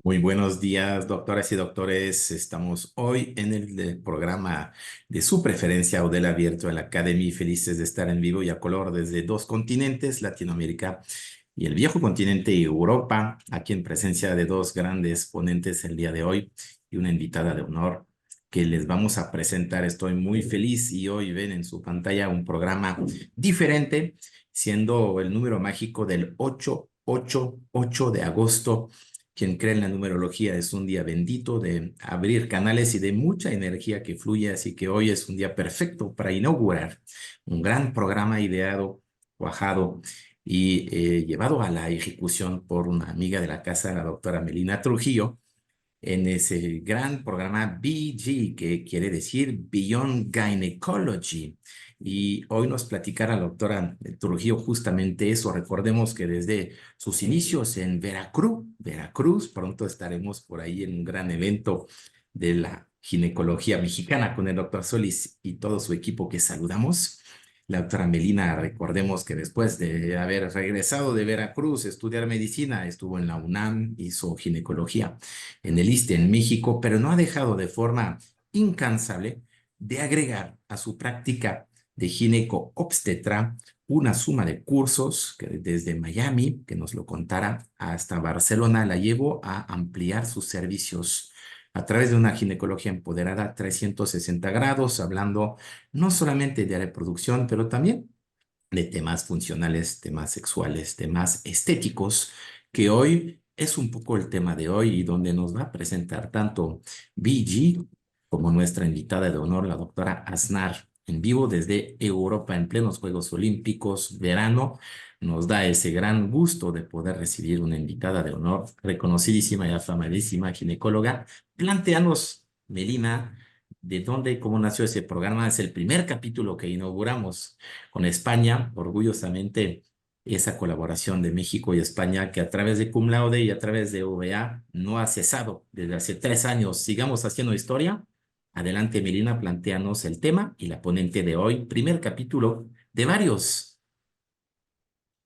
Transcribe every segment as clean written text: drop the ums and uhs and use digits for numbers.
Muy buenos días, doctoras y doctores. Estamos hoy en el programa de su preferencia Udel Virtual Academy. Felices de estar en vivo y a color desde dos continentes, Latinoamérica y el viejo continente Europa, aquí en presencia de dos grandes ponentes el día de hoy y una invitada de honor que les vamos a presentar. Estoy muy feliz y hoy ven en su pantalla un programa diferente, siendo el número mágico del 888 de agosto. Quien cree en la numerología es un día bendito de abrir canales y de mucha energía que fluye, así que hoy es un día perfecto para inaugurar un gran programa ideado, cuajado y llevado a la ejecución por una amiga de la casa, la doctora Melina Trujillo, en ese gran programa BG, que quiere decir Beyond Gynecology. Y hoy nos platicará la doctora Trujillo justamente eso. Recordemos que desde sus inicios en Veracruz, pronto estaremos por ahí en un gran evento de la ginecología mexicana con el doctor Solis y todo su equipo que saludamos. La doctora Melina, recordemos que después de haber regresado de Veracruz a estudiar medicina, estuvo en la UNAM, hizo ginecología en el ISSSTE en México, pero no ha dejado de forma incansable de agregar a su práctica de gineco-obstetra una suma de cursos que desde Miami, que nos lo contara, hasta Barcelona la llevó a ampliar sus servicios a través de una ginecología empoderada 360 grados, hablando no solamente de reproducción, pero también de temas funcionales, temas sexuales, temas estéticos, que hoy es un poco el tema de hoy y donde nos va a presentar tanto BG como nuestra invitada de honor, la doctora Aznar, en vivo desde Europa en plenos Juegos Olímpicos, verano. Nos da ese gran gusto de poder recibir una invitada de honor, reconocidísima y afirmadísima ginecóloga. Planteanos, Melina, de dónde y cómo nació ese programa. Es el primer capítulo que inauguramos con España, orgullosamente esa colaboración de México y España que a través de Cum Laude y a través de OVA no ha cesado desde hace 3 años. Sigamos haciendo historia. Adelante, Melina, plantéanos el tema y la ponente de hoy, primer capítulo de varios.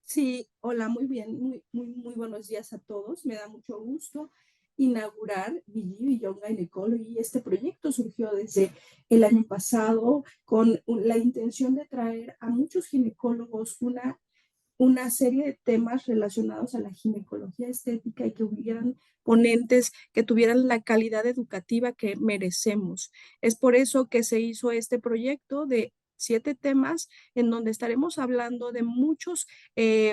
Sí, hola, muy bien, muy buenos días a todos. Me da mucho gusto inaugurar BG, Beyond Gynecology. Este proyecto surgió desde el año pasado con la intención de traer a muchos ginecólogos una serie de temas relacionados a la ginecología estética y que hubieran ponentes que tuvieran la calidad educativa que merecemos. Es por eso que se hizo este proyecto de 7 temas en donde estaremos hablando de muchos eh,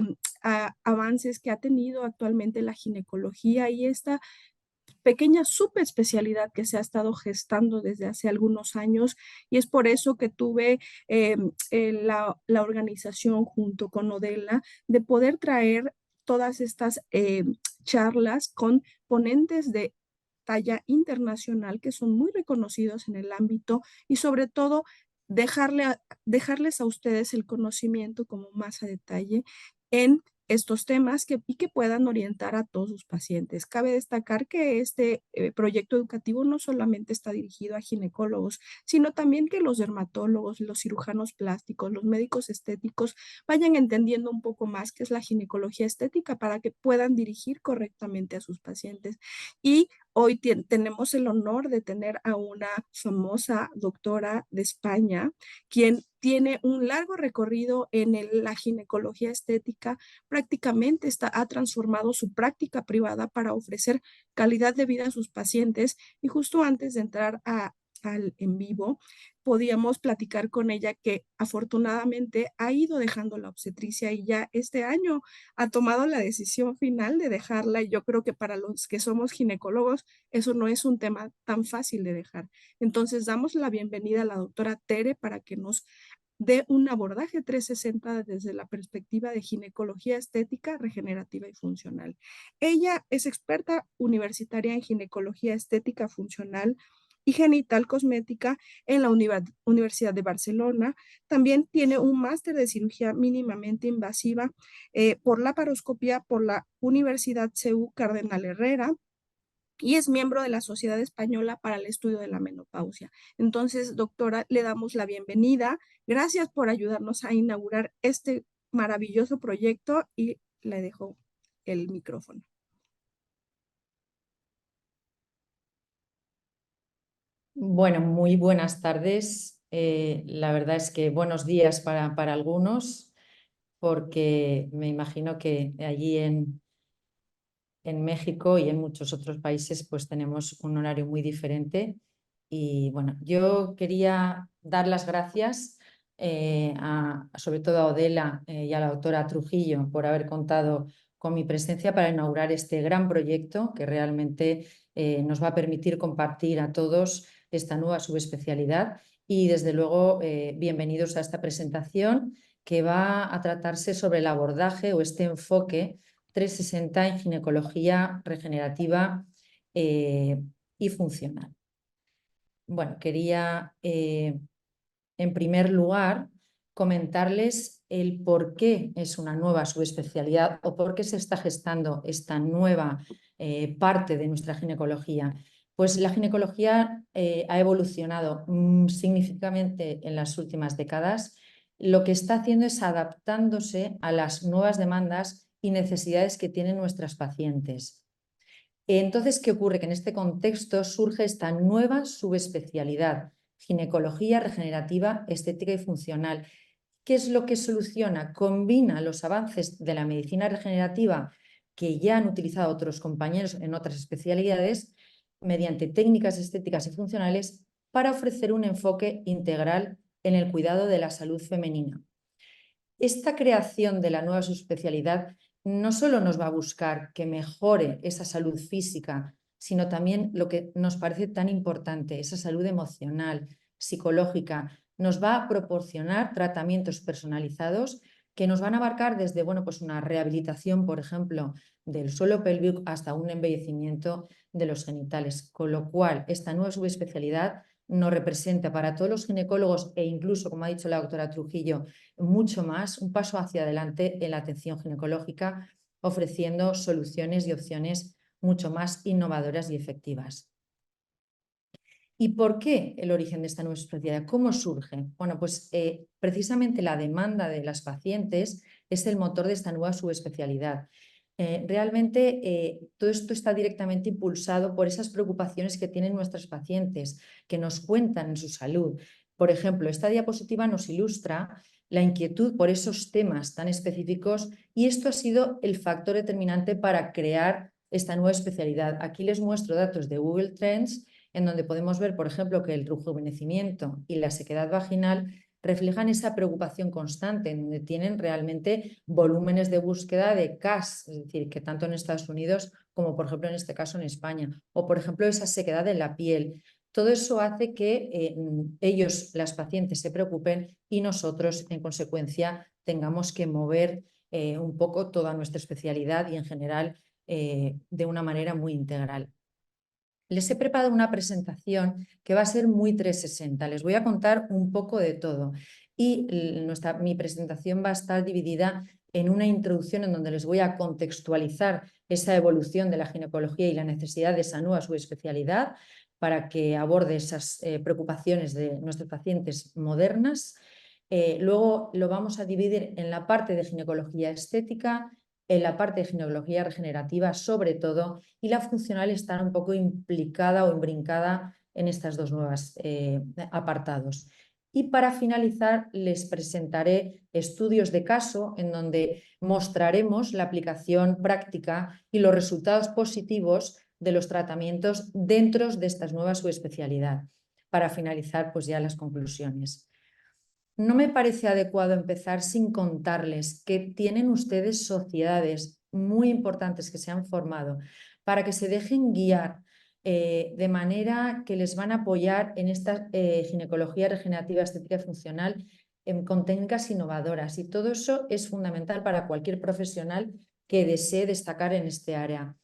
avances que ha tenido actualmente la ginecología y esta pequeña subespecialidad que se ha estado gestando desde hace algunos años y es por eso que tuve la organización junto con Odela de poder traer todas estas charlas con ponentes de talla internacional que son muy reconocidos en el ámbito y sobre todo dejarles a ustedes el conocimiento como más a detalle en estos temas y que puedan orientar a todos sus pacientes. Cabe destacar que este proyecto educativo no solamente está dirigido a ginecólogos, sino también que los dermatólogos, los cirujanos plásticos, los médicos estéticos vayan entendiendo un poco más qué es la ginecología estética para que puedan dirigir correctamente a sus pacientes. Y hoy tenemos el honor de tener a una famosa doctora de España, quien tiene un largo recorrido en la ginecología estética, prácticamente ha transformado su práctica privada para ofrecer calidad de vida a sus pacientes y justo antes de entrar al en vivo, podíamos platicar con ella que afortunadamente ha ido dejando la obstetricia y ya este año ha tomado la decisión final de dejarla y yo creo que para los que somos ginecólogos eso no es un tema tan fácil de dejar. Entonces damos la bienvenida a la doctora Tere para que nos de un abordaje 360 desde la perspectiva de ginecología estética, regenerativa y funcional. Ella es experta universitaria en ginecología estética funcional y genital cosmética en la Universidad de Barcelona. También tiene un máster de cirugía mínimamente invasiva por laparoscopía por la Universidad CEU Cardenal Herrera y es miembro de la Sociedad Española para el Estudio de la Menopausia. Entonces, doctora, le damos la bienvenida. Gracias por ayudarnos a inaugurar este maravilloso proyecto y le dejo el micrófono. Bueno, muy buenas tardes. La verdad es que buenos días para algunos, porque me imagino que allí en México y en muchos otros países pues tenemos un horario muy diferente. Y bueno, yo quería dar las gracias sobre todo a Odela y a la doctora Trujillo por haber contado con mi presencia para inaugurar este gran proyecto que realmente nos va a permitir compartir a todos esta nueva subespecialidad. Y desde luego, bienvenidos a esta presentación que va a tratarse sobre el abordaje o este enfoque 360 en ginecología regenerativa y funcional. Bueno, quería en primer lugar comentarles el por qué es una nueva subespecialidad o por qué se está gestando esta nueva parte de nuestra ginecología. Pues la ginecología ha evolucionado significativamente en las últimas décadas. Lo que está haciendo es adaptándose a las nuevas demandas y necesidades que tienen nuestras pacientes. Entonces, ¿qué ocurre? Que en este contexto surge esta nueva subespecialidad, ginecología regenerativa, estética y funcional. ¿Qué es lo que soluciona? Combina los avances de la medicina regenerativa que ya han utilizado otros compañeros en otras especialidades mediante técnicas estéticas y funcionales para ofrecer un enfoque integral en el cuidado de la salud femenina. Esta creación de la nueva subespecialidad no solo nos va a buscar que mejore esa salud física, sino también lo que nos parece tan importante, esa salud emocional, psicológica. Nos va a proporcionar tratamientos personalizados que nos van a abarcar desde pues una rehabilitación, por ejemplo, del suelo pélvico hasta un embellecimiento de los genitales. Con lo cual, esta nueva subespecialidad nos representa para todos los ginecólogos e incluso, como ha dicho la doctora Trujillo, mucho más, un paso hacia adelante en la atención ginecológica, ofreciendo soluciones y opciones mucho más innovadoras y efectivas. ¿Y por qué el origen de esta nueva especialidad? ¿Cómo surge? Bueno, pues precisamente la demanda de las pacientes es el motor de esta nueva subespecialidad. Realmente todo esto está directamente impulsado por esas preocupaciones que tienen nuestras pacientes, que nos cuentan en su salud. Por ejemplo, esta diapositiva nos ilustra la inquietud por esos temas tan específicos y esto ha sido el factor determinante para crear esta nueva especialidad. Aquí les muestro datos de Google Trends en donde podemos ver, por ejemplo, que el rejuvenecimiento y la sequedad vaginal reflejan esa preocupación constante, en donde tienen realmente volúmenes de búsqueda de CAS, es decir, que tanto en Estados Unidos como, por ejemplo, en este caso en España, o, por ejemplo, esa sequedad en la piel. Todo eso hace que ellos, las pacientes, se preocupen y nosotros, en consecuencia, tengamos que mover un poco toda nuestra especialidad y, en general, de una manera muy integral. Les he preparado una presentación que va a ser muy 360. Les voy a contar un poco de todo y mi presentación va a estar dividida en una introducción en donde les voy a contextualizar esa evolución de la ginecología y la necesidad de esa nueva subespecialidad para que aborde esas preocupaciones de nuestros pacientes modernas. Luego lo vamos a dividir en la parte de ginecología estética, en la parte de ginecología regenerativa sobre todo, y la funcional está un poco implicada o imbrincada en estas dos nuevas apartados. Y para finalizar les presentaré estudios de caso en donde mostraremos la aplicación práctica y los resultados positivos de los tratamientos dentro de esta nueva subespecialidad. Para finalizar, pues ya las conclusiones. No me parece adecuado empezar sin contarles que tienen ustedes sociedades muy importantes que se han formado para que se dejen guiar de manera que les van a apoyar en esta ginecología regenerativa, estética y funcional con técnicas innovadoras. Y todo eso es fundamental para cualquier profesional que desee destacar en este área.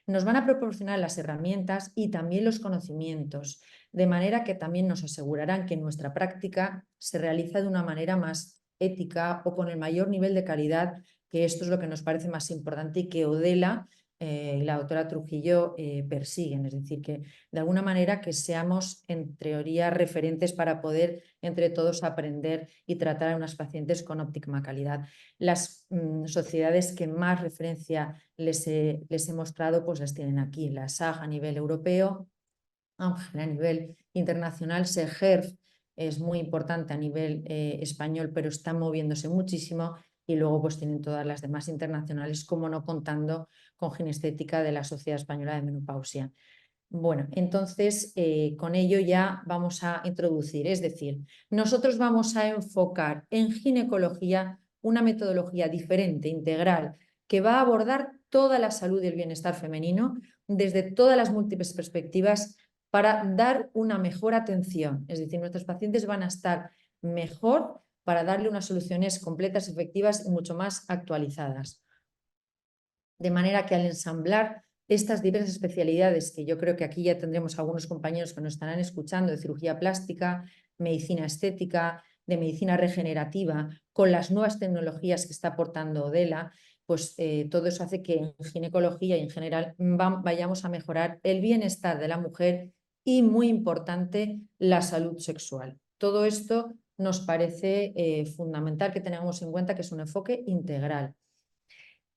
Nos van a proporcionar las herramientas y también los conocimientos, de manera que también nos asegurarán que nuestra práctica se realiza de una manera más ética o con el mayor nivel de calidad, que esto es lo que nos parece más importante y que Odela y la doctora Trujillo persiguen, es decir, que de alguna manera que seamos en teoría referentes para poder entre todos aprender y tratar a unas pacientes con óptima calidad. Las sociedades que más referencia les he mostrado pues las tienen aquí, la SAG a nivel europeo, a nivel internacional. SEGERF es muy importante a nivel español, pero está moviéndose muchísimo. Y luego pues tienen todas las demás internacionales, como no contando con Ginestética de la Sociedad Española de Menopausia. Bueno, entonces con ello ya vamos a introducir, es decir, nosotros vamos a enfocar en ginecología una metodología diferente, integral, que va a abordar toda la salud y el bienestar femenino desde todas las múltiples perspectivas para dar una mejor atención. Es decir, nuestros pacientes van a estar mejor para darle unas soluciones completas, efectivas y mucho más actualizadas. De manera que al ensamblar estas diversas especialidades, que yo creo que aquí ya tendremos algunos compañeros que nos estarán escuchando, de cirugía plástica, medicina estética, de medicina regenerativa, con las nuevas tecnologías que está aportando Odela, pues todo eso hace que en ginecología y en general vayamos a mejorar el bienestar de la mujer y, muy importante, la salud sexual. Todo esto nos parece fundamental que tengamos en cuenta que es un enfoque integral.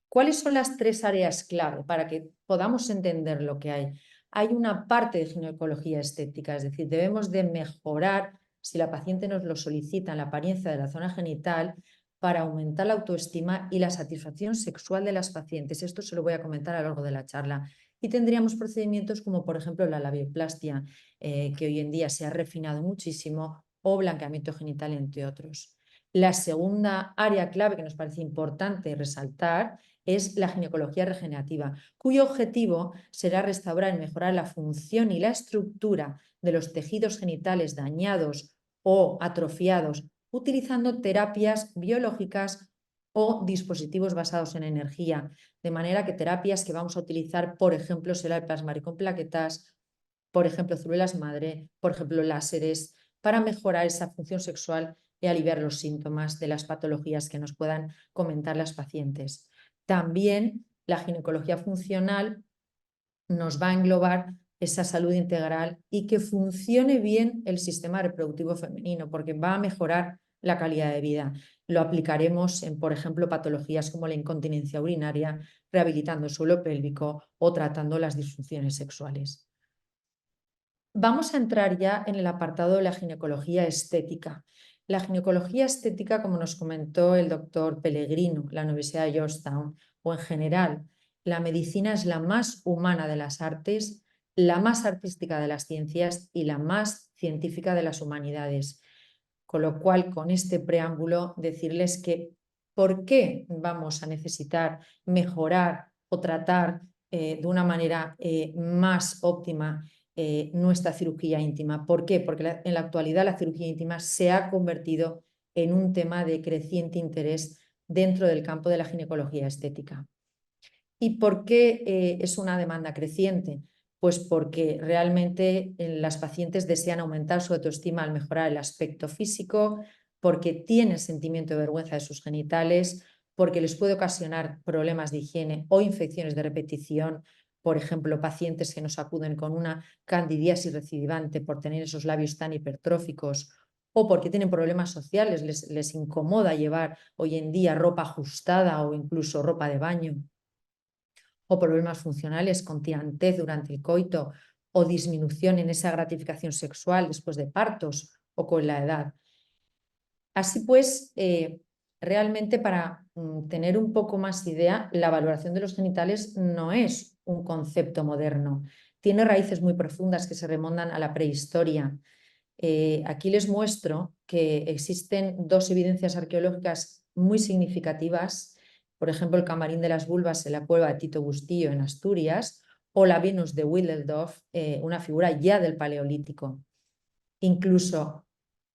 ¿Cuáles son las 3 áreas clave para que podamos entender lo que hay? Hay una parte de ginecología estética, es decir, debemos de mejorar, si la paciente nos lo solicita, la apariencia de la zona genital para aumentar la autoestima y la satisfacción sexual de las pacientes. Esto se lo voy a comentar a lo largo de la charla. Y tendríamos procedimientos como, por ejemplo, la labioplastia, que hoy en día se ha refinado muchísimo, o blanqueamiento genital, entre otros. La segunda área clave que nos parece importante resaltar es la ginecología regenerativa, cuyo objetivo será restaurar y mejorar la función y la estructura de los tejidos genitales dañados o atrofiados, utilizando terapias biológicas o dispositivos basados en energía, de manera que terapias que vamos a utilizar, por ejemplo, será el plasmar con plaquetas, por ejemplo, células madre, por ejemplo, láseres, para mejorar esa función sexual y aliviar los síntomas de las patologías que nos puedan comentar las pacientes. También la ginecología funcional nos va a englobar esa salud integral y que funcione bien el sistema reproductivo femenino, porque va a mejorar la calidad de vida. Lo aplicaremos en, por ejemplo, patologías como la incontinencia urinaria, rehabilitando el suelo pélvico o tratando las disfunciones sexuales. Vamos a entrar ya en el apartado de la ginecología estética. La ginecología estética, como nos comentó el doctor Pellegrino, la Universidad de Georgetown, o en general, la medicina es la más humana de las artes, la más artística de las ciencias y la más científica de las humanidades. Con lo cual, con este preámbulo, decirles que ¿por qué vamos a necesitar mejorar o tratar de una manera más óptima nuestra cirugía íntima? ¿Por qué? Porque en la actualidad la cirugía íntima se ha convertido en un tema de creciente interés dentro del campo de la ginecología estética. ¿Y por qué es una demanda creciente? Pues porque realmente las pacientes desean aumentar su autoestima al mejorar el aspecto físico, porque tienen sentimiento de vergüenza de sus genitales, porque les puede ocasionar problemas de higiene o infecciones de repetición. Por ejemplo, pacientes que nos acuden con una candidiasis recidivante por tener esos labios tan hipertróficos, o porque tienen problemas sociales, les incomoda llevar hoy en día ropa ajustada o incluso ropa de baño, o problemas funcionales con tirantez durante el coito o disminución en esa gratificación sexual después de partos o con la edad. Así pues, realmente para tener un poco más idea, la valoración de los genitales no es un concepto moderno. Tiene raíces muy profundas que se remontan a la prehistoria. Aquí les muestro que existen 2 evidencias arqueológicas muy significativas, por ejemplo, el Camarín de las Vulvas en la cueva de Tito Bustillo en Asturias, o la Venus de Wildeldorf, una figura ya del Paleolítico. Incluso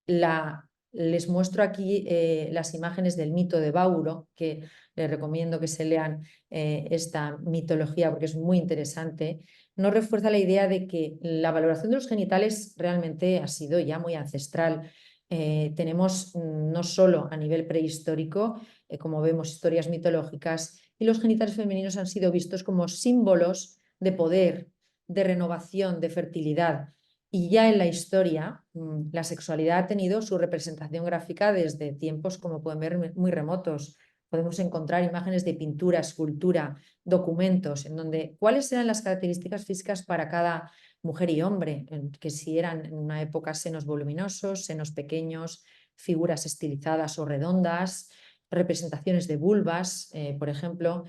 les muestro aquí las imágenes del mito de Bauro, que les recomiendo que se lean esta mitología porque es muy interesante. Nos refuerza la idea de que la valoración de los genitales realmente ha sido ya muy ancestral. Tenemos no solo a nivel prehistórico, como vemos, historias mitológicas, y los genitales femeninos han sido vistos como símbolos de poder, de renovación, de fertilidad. Y ya en la historia, la sexualidad ha tenido su representación gráfica desde tiempos, como pueden ver, muy remotos. podemos encontrar imágenes de pintura, escultura, documentos, en donde cuáles eran las características físicas para cada mujer y hombre, que si eran en una época senos voluminosos, senos pequeños, figuras estilizadas o redondas, representaciones de vulvas, por ejemplo.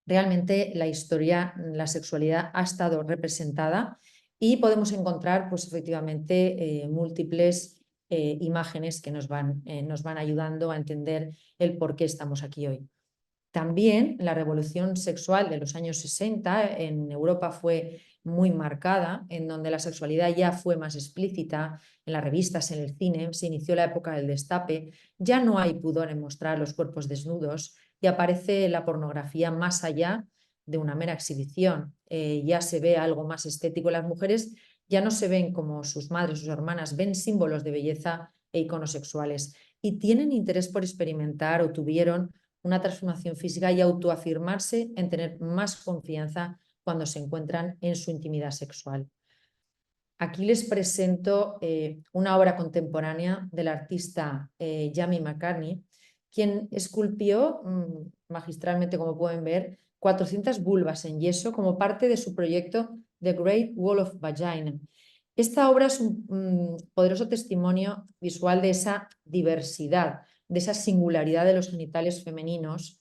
Realmente la historia, la sexualidad ha estado representada y podemos encontrar, pues efectivamente, múltiples imágenes que nos van ayudando a entender el por qué estamos aquí hoy. También la revolución sexual de los años 60 en Europa fue muy marcada, en donde la sexualidad ya fue más explícita, en las revistas, en el cine, se inició la época del destape, ya no hay pudor en mostrar los cuerpos desnudos y aparece la pornografía más allá de una mera exhibición, ya se ve algo más estético. Las mujeres ya no se ven como sus madres, sus hermanas, ven símbolos de belleza e iconos sexuales y tienen interés por experimentar o tuvieron una transformación física y autoafirmarse en tener más confianza cuando se encuentran en su intimidad sexual. Aquí les presento una obra contemporánea del artista Jamie McCartney, quien esculpió magistralmente, como pueden ver, 400 vulvas en yeso como parte de su proyecto The Great Wall of Vagina. Esta obra es un poderoso testimonio visual de esa diversidad, de esa singularidad de los genitales femeninos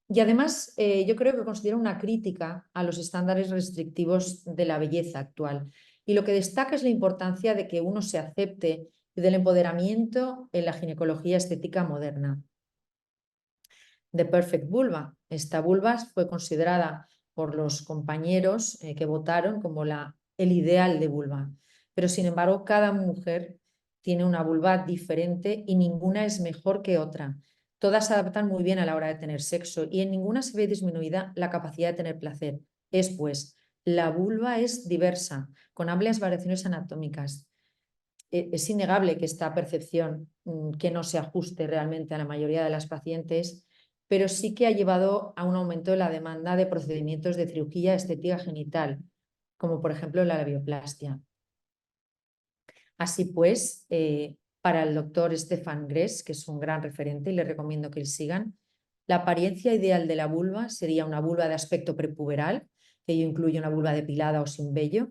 y además yo creo que considera una crítica a los estándares restrictivos de la belleza actual. Y lo que destaca es la importancia de que uno se acepte y del empoderamiento en la ginecología estética moderna. The Perfect Vulva. Esta vulva fue considerada por los compañeros que votaron como el ideal de vulva. Pero sin embargo, cada mujer tiene una vulva diferente y ninguna es mejor que otra. Todas se adaptan muy bien a la hora de tener sexo y en ninguna se ve disminuida la capacidad de tener placer. Pues, la vulva es diversa, con amplias variaciones anatómicas. Es innegable que esta percepción que no se ajuste realmente a la mayoría de las pacientes, pero sí que ha llevado a un aumento de la demanda de procedimientos de cirugía estética genital, como por ejemplo la labioplastia. Así pues, para el doctor Stefan Gress, que es un gran referente y les recomiendo que le sigan, la apariencia ideal de la vulva sería una vulva de aspecto prepuberal, que ello incluye una vulva depilada o sin vello,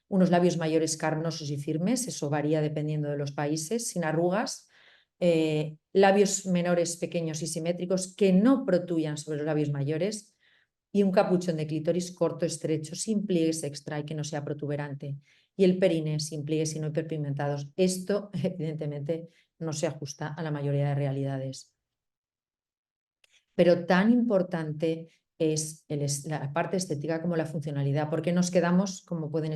unos labios mayores carnosos y firmes, eso varía dependiendo de los países, sin arrugas, labios menores pequeños y simétricos que no protuyan sobre los labios mayores y un capuchón de clítoris corto, estrecho, sin pliegues extra y que no sea protuberante. Y el perine sin pliegues y no hiperpigmentados. Esto, evidentemente, no se ajusta a la mayoría de realidades. Pero tan importante es la parte estética como la funcionalidad, porque nos quedamos, como pueden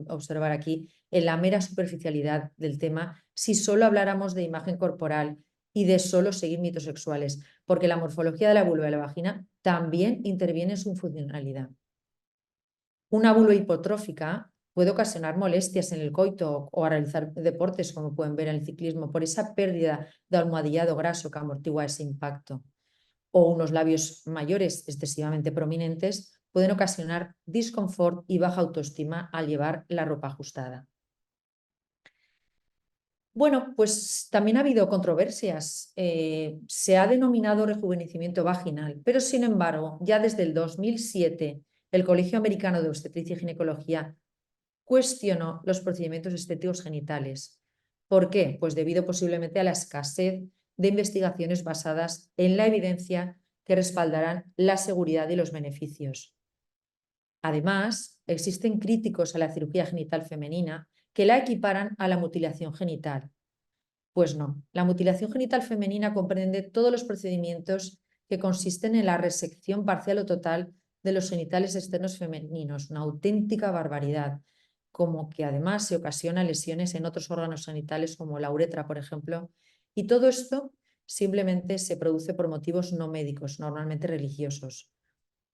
observar aquí, en la mera superficialidad del tema si solo habláramos de imagen corporal y de solo seguir mitos sexuales, porque la morfología de la vulva y la vagina también interviene en su funcionalidad. Una vulva hipotrófica puede ocasionar molestias en el coito o a realizar deportes, como pueden ver en el ciclismo, por esa pérdida de almohadillado graso que amortigua ese impacto. O unos labios mayores excesivamente prominentes pueden ocasionar disconfort y baja autoestima al llevar la ropa ajustada. Bueno, pues también ha habido controversias. Se ha denominado rejuvenecimiento vaginal, pero sin embargo, ya desde el 2007, el Colegio Americano de Obstetricia y Ginecología cuestionó los procedimientos estéticos genitales. ¿Por qué? Pues debido posiblemente a la escasez de investigaciones basadas en la evidencia que respaldarán la seguridad y los beneficios. Además, existen críticos a la cirugía genital femenina que la equiparan a la mutilación genital. Pues no, la mutilación genital femenina comprende todos los procedimientos que consisten en la resección parcial o total de los genitales externos femeninos, una auténtica barbaridad, como que además se ocasiona lesiones en otros órganos genitales como la uretra, por ejemplo, y todo esto simplemente se produce por motivos no médicos, normalmente religiosos.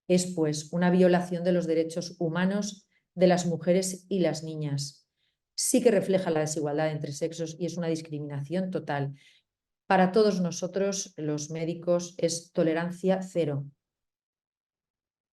Es pues una violación de los derechos humanos de las mujeres y las niñas. Sí que refleja la desigualdad entre sexos y es una discriminación total. Para todos nosotros, los médicos, es tolerancia cero.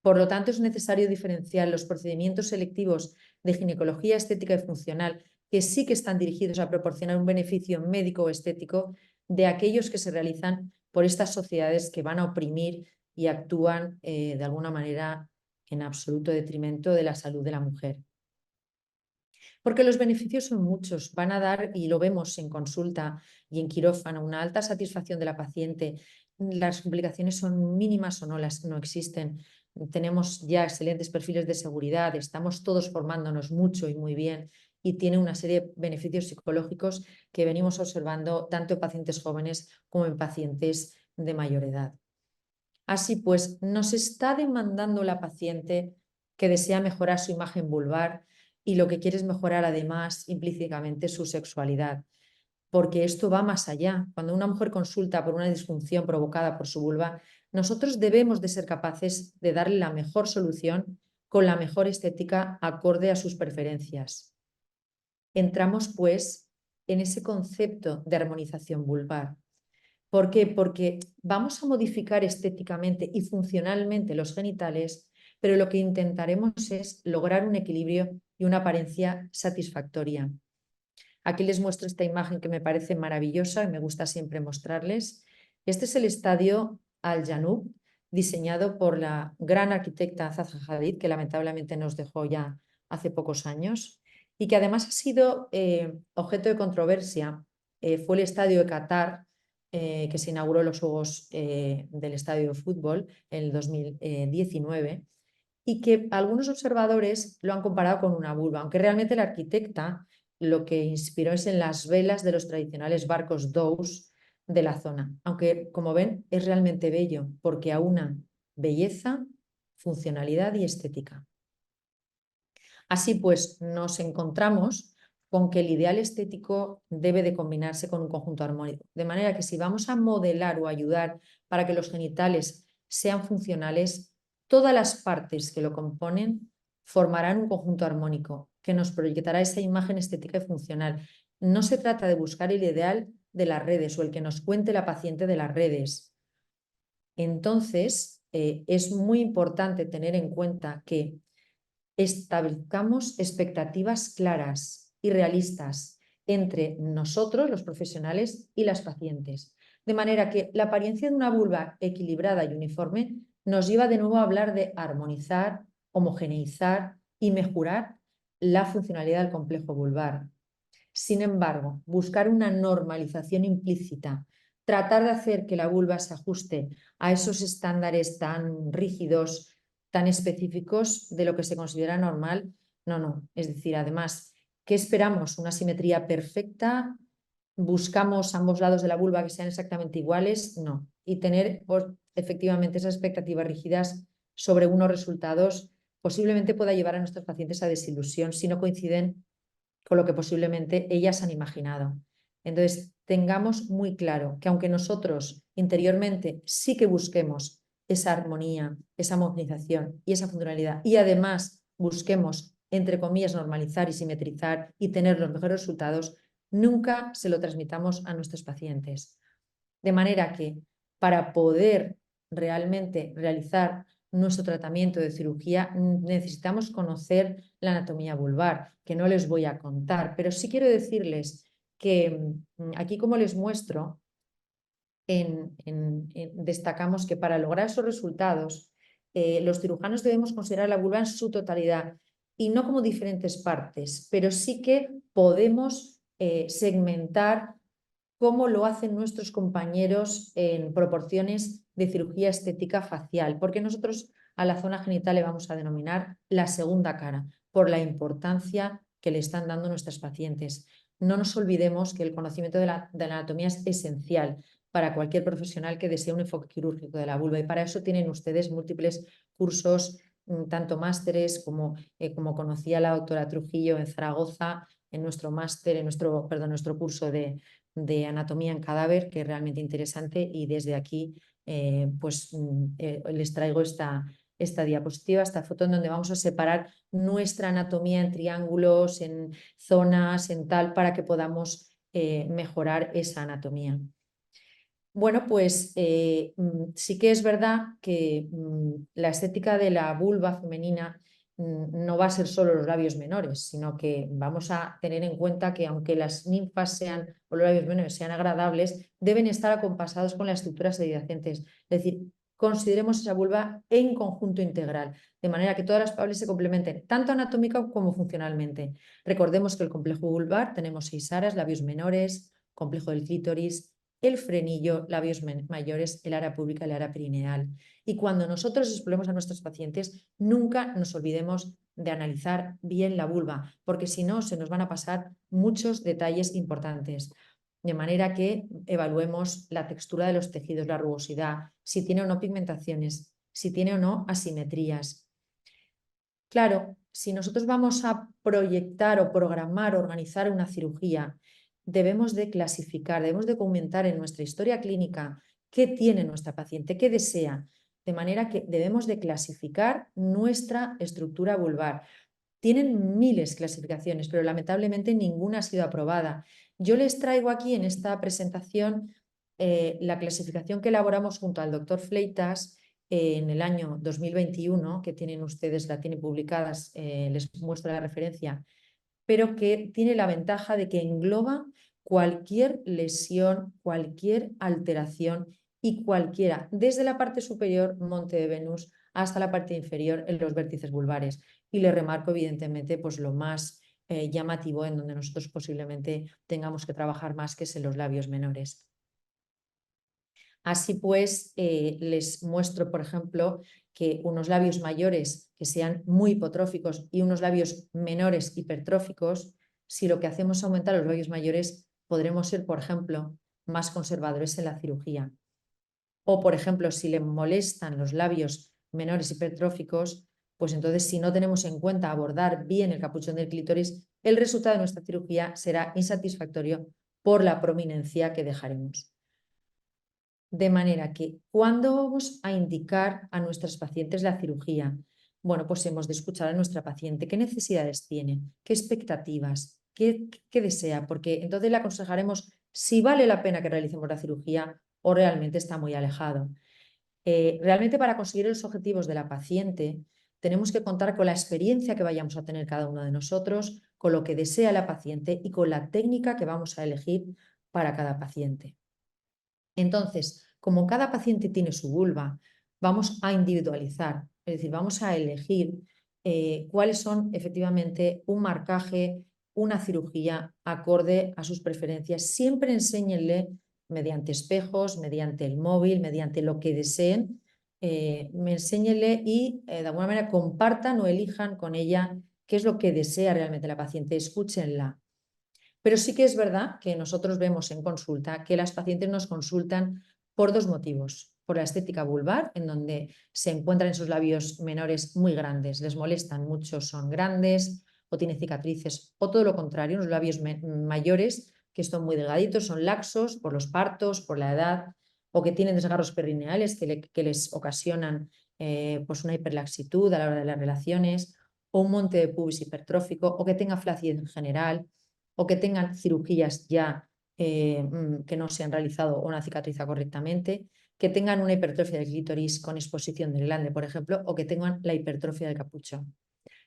Por lo tanto, es necesario diferenciar los procedimientos selectivos de ginecología estética y funcional, que sí que están dirigidos a proporcionar un beneficio médico o estético, de aquellos que se realizan por estas sociedades que van a oprimir y actúan de alguna manera en absoluto detrimento de la salud de la mujer. Porque los beneficios son muchos, van a dar, y lo vemos en consulta y en quirófano, una alta satisfacción de la paciente. Las complicaciones son mínimas o no existen. Tenemos ya excelentes perfiles de seguridad, estamos todos formándonos mucho y muy bien, y tiene una serie de beneficios psicológicos que venimos observando tanto en pacientes jóvenes como en pacientes de mayor edad. Así pues, nos está demandando la paciente que desea mejorar su imagen vulvar y lo que quiere es mejorar además implícitamente su sexualidad, porque esto va más allá. Cuando una mujer consulta por una disfunción provocada por su vulva, nosotros debemos de ser capaces de darle la mejor solución con la mejor estética acorde a sus preferencias. Entramos pues en ese concepto de armonización vulvar. ¿Por qué? Porque vamos a modificar estéticamente y funcionalmente los genitales, pero lo que intentaremos es lograr un equilibrio y una apariencia satisfactoria. Aquí les muestro esta imagen que me parece maravillosa y me gusta siempre mostrarles. Este es el estadio Al-Janoub, diseñado por la gran arquitecta Zaha Hadid, que lamentablemente nos dejó ya hace pocos años, y que además ha sido objeto de controversia. Fue el estadio de Qatar, que se inauguró los Juegos del Estadio de Fútbol en el 2019, y que algunos observadores lo han comparado con una vulva, aunque realmente la arquitecta lo que inspiró es en las velas de los tradicionales barcos Dhows de la zona, aunque como ven es realmente bello porque aúna belleza, funcionalidad y estética. Así pues, nos encontramos con que el ideal estético debe de combinarse con un conjunto armónico, de manera que si vamos a modelar o ayudar para que los genitales sean funcionales, todas las partes que lo componen formarán un conjunto armónico que nos proyectará esa imagen estética y funcional. No se trata de buscar el ideal de las redes o el que nos cuente la paciente de las redes. Entonces, es muy importante tener en cuenta que establezcamos expectativas claras y realistas entre nosotros, los profesionales, y las pacientes. De manera que la apariencia de una vulva equilibrada y uniforme nos lleva de nuevo a hablar de armonizar, homogeneizar y mejorar la funcionalidad del complejo vulvar. Sin embargo, buscar una normalización implícita, tratar de hacer que la vulva se ajuste a esos estándares tan rígidos, tan específicos de lo que se considera normal, no. Es decir, además, ¿qué esperamos? ¿Una simetría perfecta? ¿Buscamos ambos lados de la vulva que sean exactamente iguales? No. Y tener efectivamente esas expectativas rígidas sobre unos resultados posiblemente pueda llevar a nuestros pacientes a desilusión si no coinciden con lo que posiblemente ellas han imaginado. Entonces, tengamos muy claro que aunque nosotros interiormente sí que busquemos esa armonía, esa homogenización y esa funcionalidad, y además busquemos, entre comillas, normalizar y simetrizar y tener los mejores resultados, nunca se lo transmitamos a nuestros pacientes. De manera que para poder realmente realizar nuestro tratamiento de cirugía necesitamos conocer la anatomía vulvar, que no les voy a contar, pero sí quiero decirles que aquí, como les muestro, destacamos que para lograr esos resultados los cirujanos debemos considerar la vulva en su totalidad y no como diferentes partes, pero sí que podemos segmentar cómo lo hacen nuestros compañeros en proporciones de cirugía estética facial, porque nosotros a la zona genital le vamos a denominar la segunda cara, por la importancia que le están dando nuestras pacientes. No nos olvidemos que el conocimiento de la anatomía es esencial para cualquier profesional que desee un enfoque quirúrgico de la vulva, y para eso tienen ustedes múltiples cursos, tanto másteres como conocía la doctora Trujillo en Zaragoza, en nuestro máster, nuestro curso de anatomía en cadáver, que es realmente interesante, y desde aquí les traigo esta diapositiva, esta foto en donde vamos a separar nuestra anatomía en triángulos, en zonas, en tal, para que podamos mejorar esa anatomía. Bueno, pues sí que es verdad que la estética de la vulva femenina no va a ser solo los labios menores, sino que vamos a tener en cuenta que aunque las ninfas sean o los labios menores sean agradables, deben estar acompasados con las estructuras adyacentes. Es decir, consideremos esa vulva en conjunto integral, de manera que todas las partes se complementen, tanto anatómica como funcionalmente. Recordemos que el complejo vulvar tenemos 6 áreas: labios menores, complejo del clítoris, el frenillo, labios mayores, el área púbica, el área perineal. Y cuando nosotros exploremos a nuestros pacientes, nunca nos olvidemos de analizar bien la vulva, porque si no, se nos van a pasar muchos detalles importantes. De manera que evaluemos la textura de los tejidos, la rugosidad, si tiene o no pigmentaciones, si tiene o no asimetrías. Claro, si nosotros vamos a proyectar o programar, organizar una cirugía, debemos de clasificar, debemos de comentar en nuestra historia clínica qué tiene nuestra paciente, qué desea, de manera que debemos de clasificar nuestra estructura vulvar. Tienen miles de clasificaciones, pero lamentablemente ninguna ha sido aprobada. Yo les traigo aquí en esta presentación la clasificación que elaboramos junto al doctor Fleitas en el año 2021, que tienen ustedes, la tienen publicadas, les muestro la referencia, pero que tiene la ventaja de que engloba cualquier lesión, cualquier alteración y cualquiera, desde la parte superior, monte de Venus, hasta la parte inferior en los vértices vulvares. Y le remarco, evidentemente, pues lo más llamativo, en donde nosotros posiblemente tengamos que trabajar más, que es en los labios menores. Así pues, les muestro, por ejemplo, que unos labios mayores que sean muy hipotróficos y unos labios menores hipertróficos, si lo que hacemos es aumentar los labios mayores, podremos ser, por ejemplo, más conservadores en la cirugía. O, por ejemplo, si le molestan los labios menores hipertróficos, pues entonces, si no tenemos en cuenta abordar bien el capuchón del clítoris, el resultado de nuestra cirugía será insatisfactorio por la prominencia que dejaremos. De manera que, ¿cuándo vamos a indicar a nuestras pacientes la cirugía? Bueno, pues hemos de escuchar a nuestra paciente qué necesidades tiene, qué expectativas, qué desea, porque entonces le aconsejaremos si vale la pena que realicemos la cirugía o realmente está muy alejado. Realmente, para conseguir los objetivos de la paciente, tenemos que contar con la experiencia que vayamos a tener cada uno de nosotros, con lo que desea la paciente y con la técnica que vamos a elegir para cada paciente. Entonces, como cada paciente tiene su vulva, vamos a individualizar, es decir, vamos a elegir cuáles son efectivamente un marcaje, una cirugía acorde a sus preferencias. Siempre enséñenle mediante espejos, mediante el móvil, mediante lo que deseen, enséñenle y de alguna manera compartan o elijan con ella qué es lo que desea realmente la paciente, escúchenla. Pero sí que es verdad que nosotros vemos en consulta que las pacientes nos consultan por 2 motivos. Por la estética vulvar, en donde se encuentran esos labios menores muy grandes, les molestan mucho, son grandes o tienen cicatrices, o todo lo contrario, los labios mayores que son muy delgaditos, son laxos por los partos, por la edad, o que tienen desgarros perineales que les ocasionan pues una hiperlaxitud a la hora de las relaciones, o un monte de pubis hipertrófico, o que tenga flacidez en general, o que tengan cirugías ya que no se han realizado o no cicatrizado correctamente, que tengan una hipertrofia del clítoris con exposición del glande, por ejemplo, o que tengan la hipertrofia del capuchón.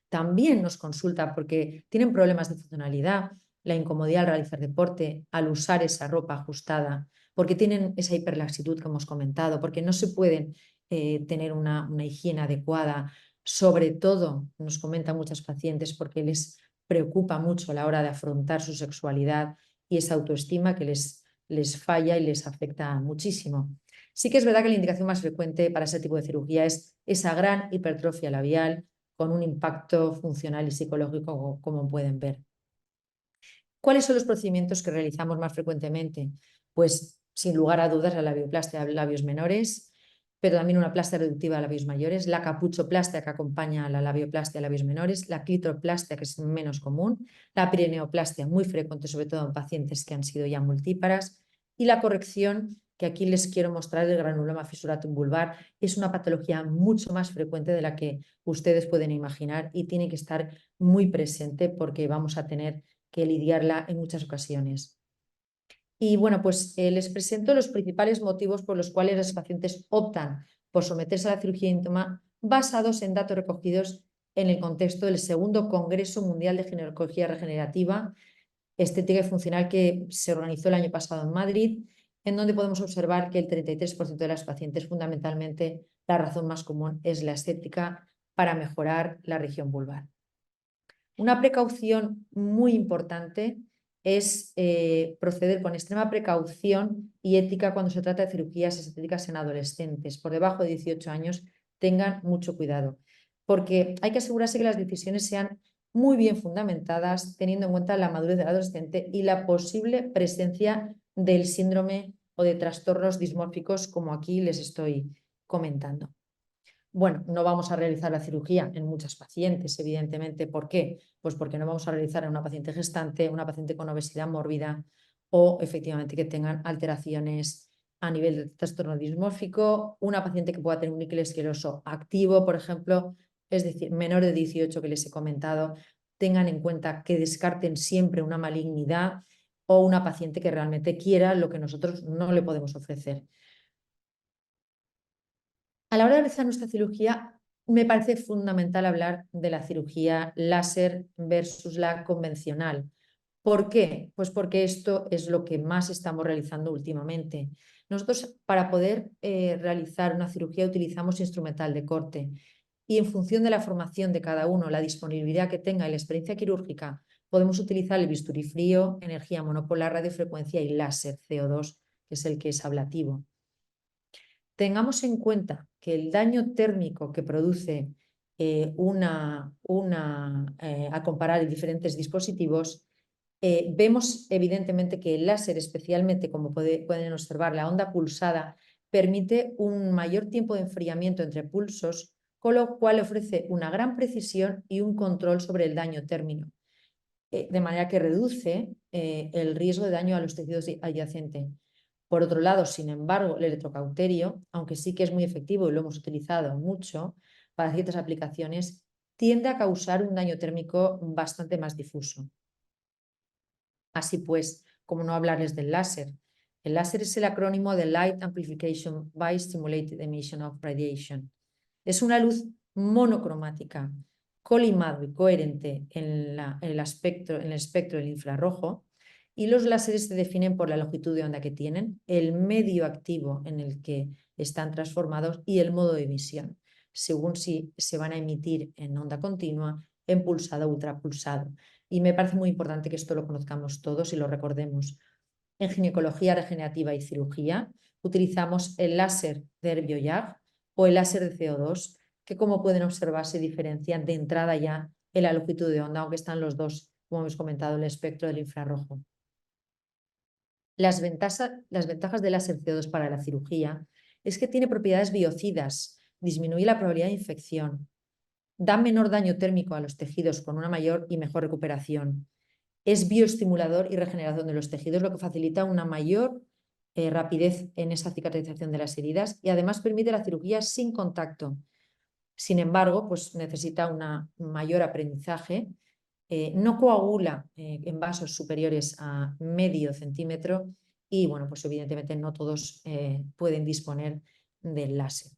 También nos consulta porque tienen problemas de funcionalidad, la incomodidad al realizar deporte, al usar esa ropa ajustada, porque tienen esa hiperlaxitud que hemos comentado, porque no se pueden tener una higiene adecuada. Sobre todo, nos comentan muchas pacientes, porque les preocupa mucho a la hora de afrontar su sexualidad y esa autoestima que les falla y les afecta muchísimo. Sí que es verdad que la indicación más frecuente para ese tipo de cirugía es esa gran hipertrofia labial con un impacto funcional y psicológico, como pueden ver. ¿Cuáles son los procedimientos que realizamos más frecuentemente? Pues, sin lugar a dudas, la labioplastia de labios menores, pero también una plastia reductiva de labios mayores, la capuchoplastia que acompaña a la labioplastia de labios menores, la clitoroplastia, que es menos común, la perineoplastia, muy frecuente, sobre todo en pacientes que han sido ya multíparas, y la corrección, que aquí les quiero mostrar, el granuloma fisuratum vulvar, es una patología mucho más frecuente de la que ustedes pueden imaginar y tiene que estar muy presente, porque vamos a tener que lidiarla en muchas ocasiones. Y bueno, pues les presento los principales motivos por los cuales las pacientes optan por someterse a la cirugía íntima, basados en datos recogidos en el contexto del segundo Congreso Mundial de Ginecología Regenerativa, Estética y Funcional que se organizó el año pasado en Madrid, en donde podemos observar que el 33% de las pacientes, fundamentalmente, la razón más común es la estética para mejorar la región vulvar. Una precaución muy importante es proceder con extrema precaución y ética cuando se trata de cirugías estéticas en adolescentes. Por debajo de 18 años, tengan mucho cuidado, porque hay que asegurarse que las decisiones sean muy bien fundamentadas, teniendo en cuenta la madurez del adolescente y la posible presencia del síndrome o de trastornos dismórficos, como aquí les estoy comentando. Bueno, no vamos a realizar la cirugía en muchas pacientes, evidentemente. ¿Por qué? Pues porque no vamos a realizar en una paciente gestante, una paciente con obesidad mórbida o efectivamente que tengan alteraciones a nivel de trastorno dismórfico, una paciente que pueda tener un níquel escleroso activo, por ejemplo, es decir, menor de 18 que les he comentado. Tengan en cuenta que descarten siempre una malignidad o una paciente que realmente quiera lo que nosotros no le podemos ofrecer. A la hora de realizar nuestra cirugía, me parece fundamental hablar de la cirugía láser versus la convencional. ¿Por qué? Pues porque esto es lo que más estamos realizando últimamente. Nosotros, para poder realizar una cirugía, utilizamos instrumental de corte y en función de la formación de cada uno, la disponibilidad que tenga y la experiencia quirúrgica, podemos utilizar el bisturí frío, energía monopolar, radiofrecuencia y láser CO2, que es el que es ablativo. Tengamos en cuenta que el daño térmico que produce a comparar diferentes dispositivos, vemos evidentemente que el láser, especialmente como pueden observar, la onda pulsada, permite un mayor tiempo de enfriamiento entre pulsos, con lo cual ofrece una gran precisión y un control sobre el daño térmico, de manera que reduce el riesgo de daño a los tejidos adyacentes. Por otro lado, sin embargo, el electrocauterio, aunque sí que es muy efectivo y lo hemos utilizado mucho para ciertas aplicaciones, tiende a causar un daño térmico bastante más difuso. Así pues, como no hablarles del láser. El láser es el acrónimo de Light Amplification by Stimulated Emission of Radiation. Es una luz monocromática, colimado y coherente en el espectro del infrarrojo, y los láseres se definen por la longitud de onda que tienen, el medio activo en el que están transformados y el modo de emisión, según si se van a emitir en onda continua, en pulsado o ultrapulsado. Y me parece muy importante que esto lo conozcamos todos y lo recordemos. En ginecología regenerativa y cirugía utilizamos el láser de Herbioyag o el láser de CO2, que como pueden observar se diferencian de entrada ya en la longitud de onda, aunque están los dos, como hemos comentado, en el espectro del infrarrojo. Las ventajas del láser CO2 para la cirugía es que tiene propiedades biocidas, disminuye la probabilidad de infección, da menor daño térmico a los tejidos con una mayor y mejor recuperación. Es bioestimulador y regeneración de los tejidos, lo que facilita una mayor rapidez en esa cicatrización de las heridas y además permite la cirugía sin contacto. Sin embargo, pues necesita un mayor aprendizaje. No coagula en vasos superiores a medio centímetro y, bueno, pues evidentemente no todos pueden disponer del láser.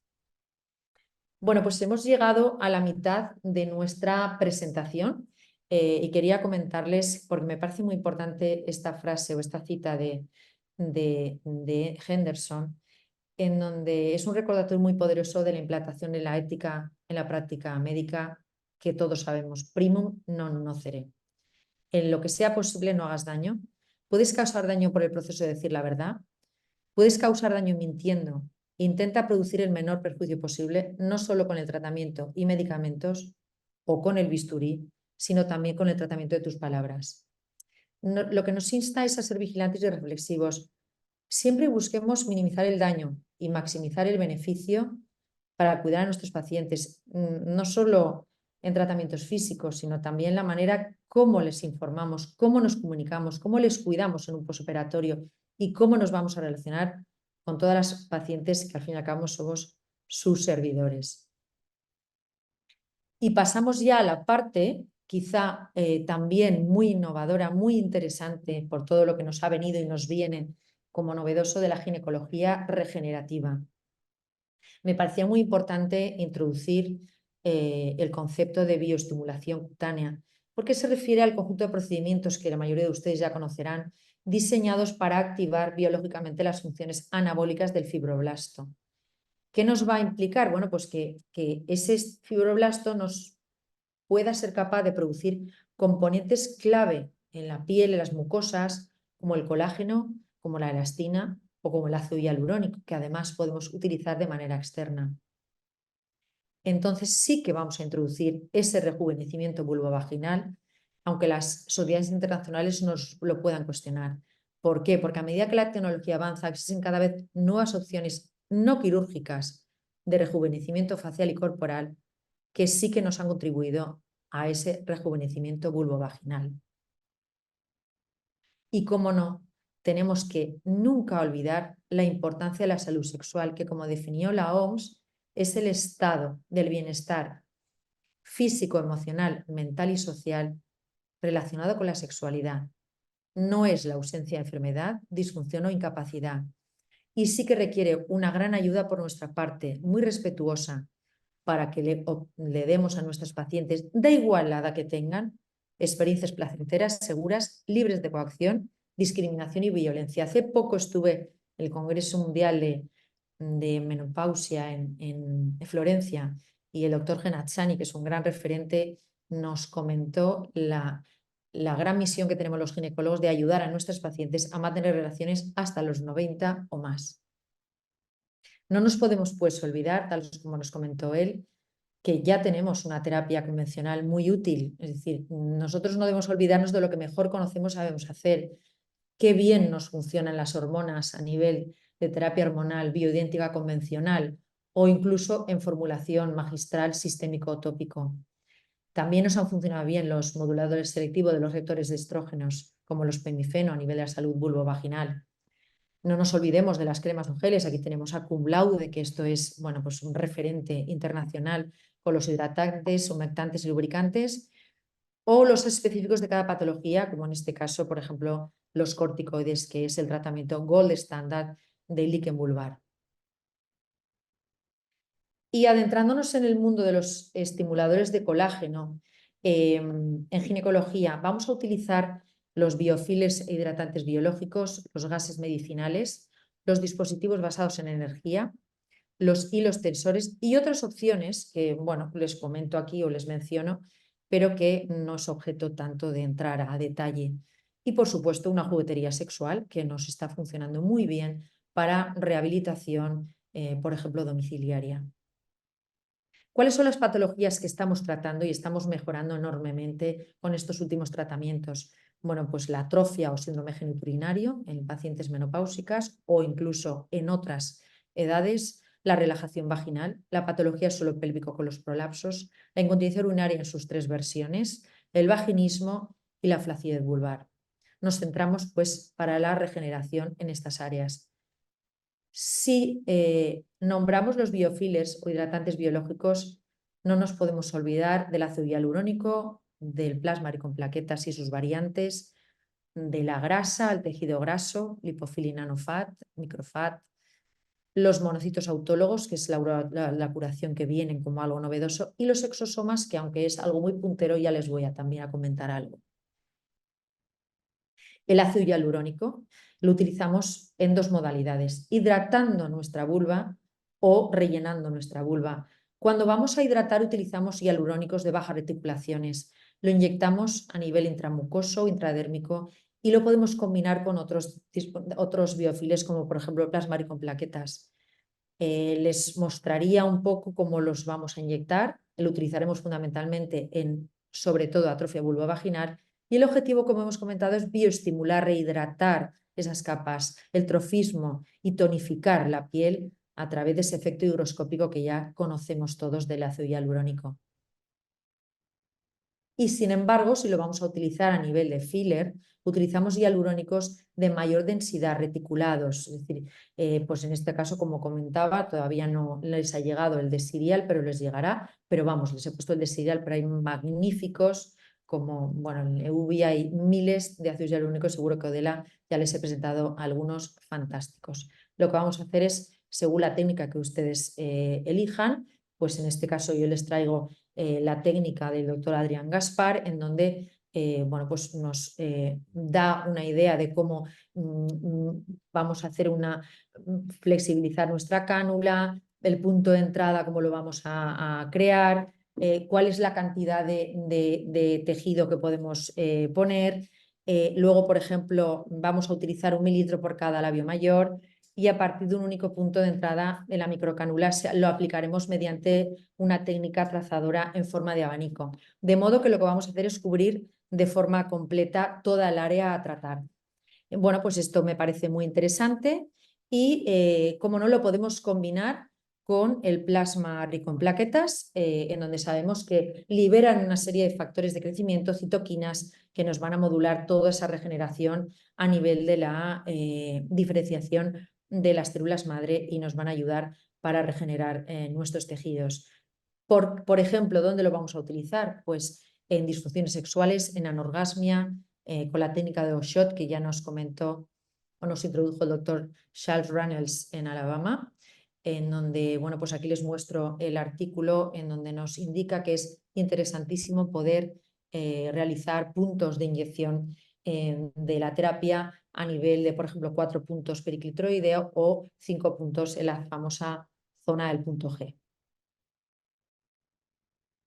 Bueno, pues hemos llegado a la mitad de nuestra presentación y quería comentarles, porque me parece muy importante esta frase o esta cita de Henderson, en donde es un recordatorio muy poderoso de la implantación de la ética en la práctica médica, que todos sabemos, primum non nocere. En lo que sea posible no hagas daño. Puedes causar daño por el proceso de decir la verdad, puedes causar daño mintiendo. Intenta producir el menor perjuicio posible, no solo con el tratamiento y medicamentos o con el bisturí, sino también con el tratamiento de tus palabras. Lo que nos insta es a ser vigilantes y reflexivos. Siempre busquemos minimizar el daño y maximizar el beneficio para cuidar a nuestros pacientes, no solo en tratamientos físicos, sino también la manera cómo les informamos, cómo nos comunicamos, cómo les cuidamos en un posoperatorio y cómo nos vamos a relacionar con todas las pacientes que al fin y al cabo somos sus servidores. Y pasamos ya a la parte quizá también muy innovadora, muy interesante por todo lo que nos ha venido y nos viene como novedoso de la ginecología regenerativa. Me parecía muy importante introducir el concepto de bioestimulación cutánea, porque se refiere al conjunto de procedimientos que la mayoría de ustedes ya conocerán, diseñados para activar biológicamente las funciones anabólicas del fibroblasto. ¿Qué nos va a implicar? Bueno, pues que ese fibroblasto nos pueda ser capaz de producir componentes clave en la piel, en las mucosas, como el colágeno, como la elastina o como el ácido hialurónico, que además podemos utilizar de manera externa. Entonces sí que vamos a introducir ese rejuvenecimiento vulvovaginal, aunque las sociedades internacionales nos lo puedan cuestionar. ¿Por qué? Porque a medida que la tecnología avanza, existen cada vez nuevas opciones no quirúrgicas de rejuvenecimiento facial y corporal que sí que nos han contribuido a ese rejuvenecimiento vulvovaginal. Y cómo no, tenemos que nunca olvidar la importancia de la salud sexual, que como definió la OMS, es el estado del bienestar físico, emocional, mental y social relacionado con la sexualidad. No es la ausencia de enfermedad, disfunción o incapacidad. Y sí que requiere una gran ayuda por nuestra parte, muy respetuosa, para que le demos a nuestros pacientes, da igual la edad que tengan, experiencias placenteras, seguras, libres de coacción, discriminación y violencia. Hace poco estuve en el Congreso Mundial de Menopausia en Florencia y el doctor Genazzani, que es un gran referente, nos comentó la gran misión que tenemos los ginecólogos de ayudar a nuestros pacientes a mantener relaciones hasta los 90 o más. No nos podemos pues olvidar, tal como nos comentó él, que ya tenemos una terapia convencional muy útil. Es decir, nosotros no debemos olvidarnos de lo que mejor conocemos, sabemos hacer, qué bien nos funcionan las hormonas a nivel de terapia hormonal bioidéntica convencional o incluso en formulación magistral sistémico o tópico. También nos han funcionado bien los moduladores selectivos de los receptores de estrógenos, como los pemifeno a nivel de la salud vulvovaginal. No nos olvidemos de las cremas o geles. Aquí tenemos a Cum Laude, que esto es, bueno, pues un referente internacional con los hidratantes, humectantes y lubricantes, o los específicos de cada patología, como en este caso, por ejemplo, los corticoides, que es el tratamiento gold standard del líquen vulvar. Y adentrándonos en el mundo de los estimuladores de colágeno, en ginecología vamos a utilizar los biofiles e hidratantes biológicos, los gases medicinales, los dispositivos basados en energía, los hilos tensores y otras opciones que, bueno, les comento aquí o les menciono, pero que no es objeto tanto de entrar a detalle. Y, por supuesto, una juguetería sexual que nos está funcionando muy bien para rehabilitación, por ejemplo, domiciliaria. ¿Cuáles son las patologías que estamos tratando y estamos mejorando enormemente con estos últimos tratamientos? Bueno, pues la atrofia o síndrome genitourinario en pacientes menopáusicas o incluso en otras edades, la relajación vaginal, la patología suelo pélvico con los prolapsos, la incontinencia urinaria en sus 3 versiones, el vaginismo y la flacidez vulvar. Nos centramos pues para la regeneración en estas áreas. Si nombramos los biofillers o hidratantes biológicos, no nos podemos olvidar del ácido hialurónico, del plasma con plaquetas y sus variantes, de la grasa, el tejido graso, lipofil nanofat, microfat, los monocitos autólogos, que es la curación que vienen como algo novedoso, y los exosomas, que aunque es algo muy puntero, ya les voy a también a comentar algo. El ácido hialurónico lo utilizamos en 2 modalidades, hidratando nuestra vulva o rellenando nuestra vulva. Cuando vamos a hidratar utilizamos hialurónicos de bajas reticulaciones. Lo inyectamos a nivel intramucoso, intradérmico y lo podemos combinar con otros biofiles como por ejemplo plasma con plaquetas. Les mostraría un poco cómo los vamos a inyectar. Lo utilizaremos fundamentalmente en sobre todo atrofia vulvovaginal. Y el objetivo, como hemos comentado, es bioestimular, rehidratar esas capas, el trofismo y tonificar la piel a través de ese efecto higroscópico que ya conocemos todos del ácido hialurónico. Y sin embargo, si lo vamos a utilizar a nivel de filler, utilizamos hialurónicos de mayor densidad, reticulados. Es decir, pues en este caso, como comentaba, todavía no les ha llegado el de Sirial, pero les llegará. Pero vamos, les he puesto el de Sirial, pero hay magníficos como, bueno, en EUVI hay miles de ácidos hialurónicos, seguro que Odela ya les he presentado algunos fantásticos. Lo que vamos a hacer es, según la técnica que ustedes elijan, pues en este caso yo les traigo la técnica del doctor Adrián Gaspar, en donde bueno, pues nos da una idea de cómo vamos a hacer flexibilizar nuestra cánula, el punto de entrada, cómo lo vamos a crear, cuál es la cantidad de tejido que podemos poner. Luego, por ejemplo, vamos a utilizar 1 mililitro por cada labio mayor y a partir de un único punto de entrada de la microcánula lo aplicaremos mediante una técnica trazadora en forma de abanico. De modo que lo que vamos a hacer es cubrir de forma completa toda el área a tratar. Bueno, pues esto me parece muy interesante y, como no, lo podemos combinar con el plasma rico en plaquetas, en donde sabemos que liberan una serie de factores de crecimiento, citoquinas, que nos van a modular toda esa regeneración a nivel de la diferenciación de las células madre y nos van a ayudar para regenerar nuestros tejidos. Por ejemplo, ¿dónde lo vamos a utilizar? Pues en disfunciones sexuales, en anorgasmia, con la técnica de Oshot, que ya nos comentó o nos introdujo el doctor Charles Runnels en Alabama, en donde, bueno, pues aquí les muestro el artículo en donde nos indica que es interesantísimo poder realizar puntos de inyección de la terapia a nivel de, por ejemplo, 4 puntos periclitoideo o 5 puntos en la famosa zona del punto G.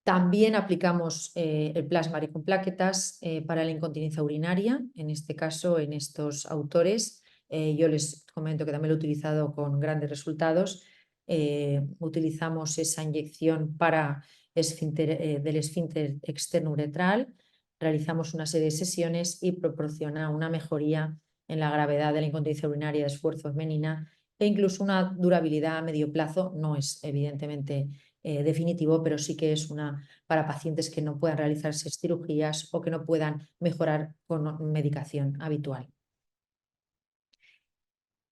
También aplicamos el plasma rico en plaquetas para la incontinencia urinaria, en este caso, en estos autores. Yo les comento que también lo he utilizado con grandes resultados. Utilizamos esa inyección para del esfínter externo uretral, realizamos una serie de sesiones y proporciona una mejoría en la gravedad de la incontinencia urinaria de esfuerzo femenina e incluso una durabilidad a medio plazo. No es evidentemente definitivo, pero sí que es para pacientes que no puedan realizarse cirugías o que no puedan mejorar con medicación habitual.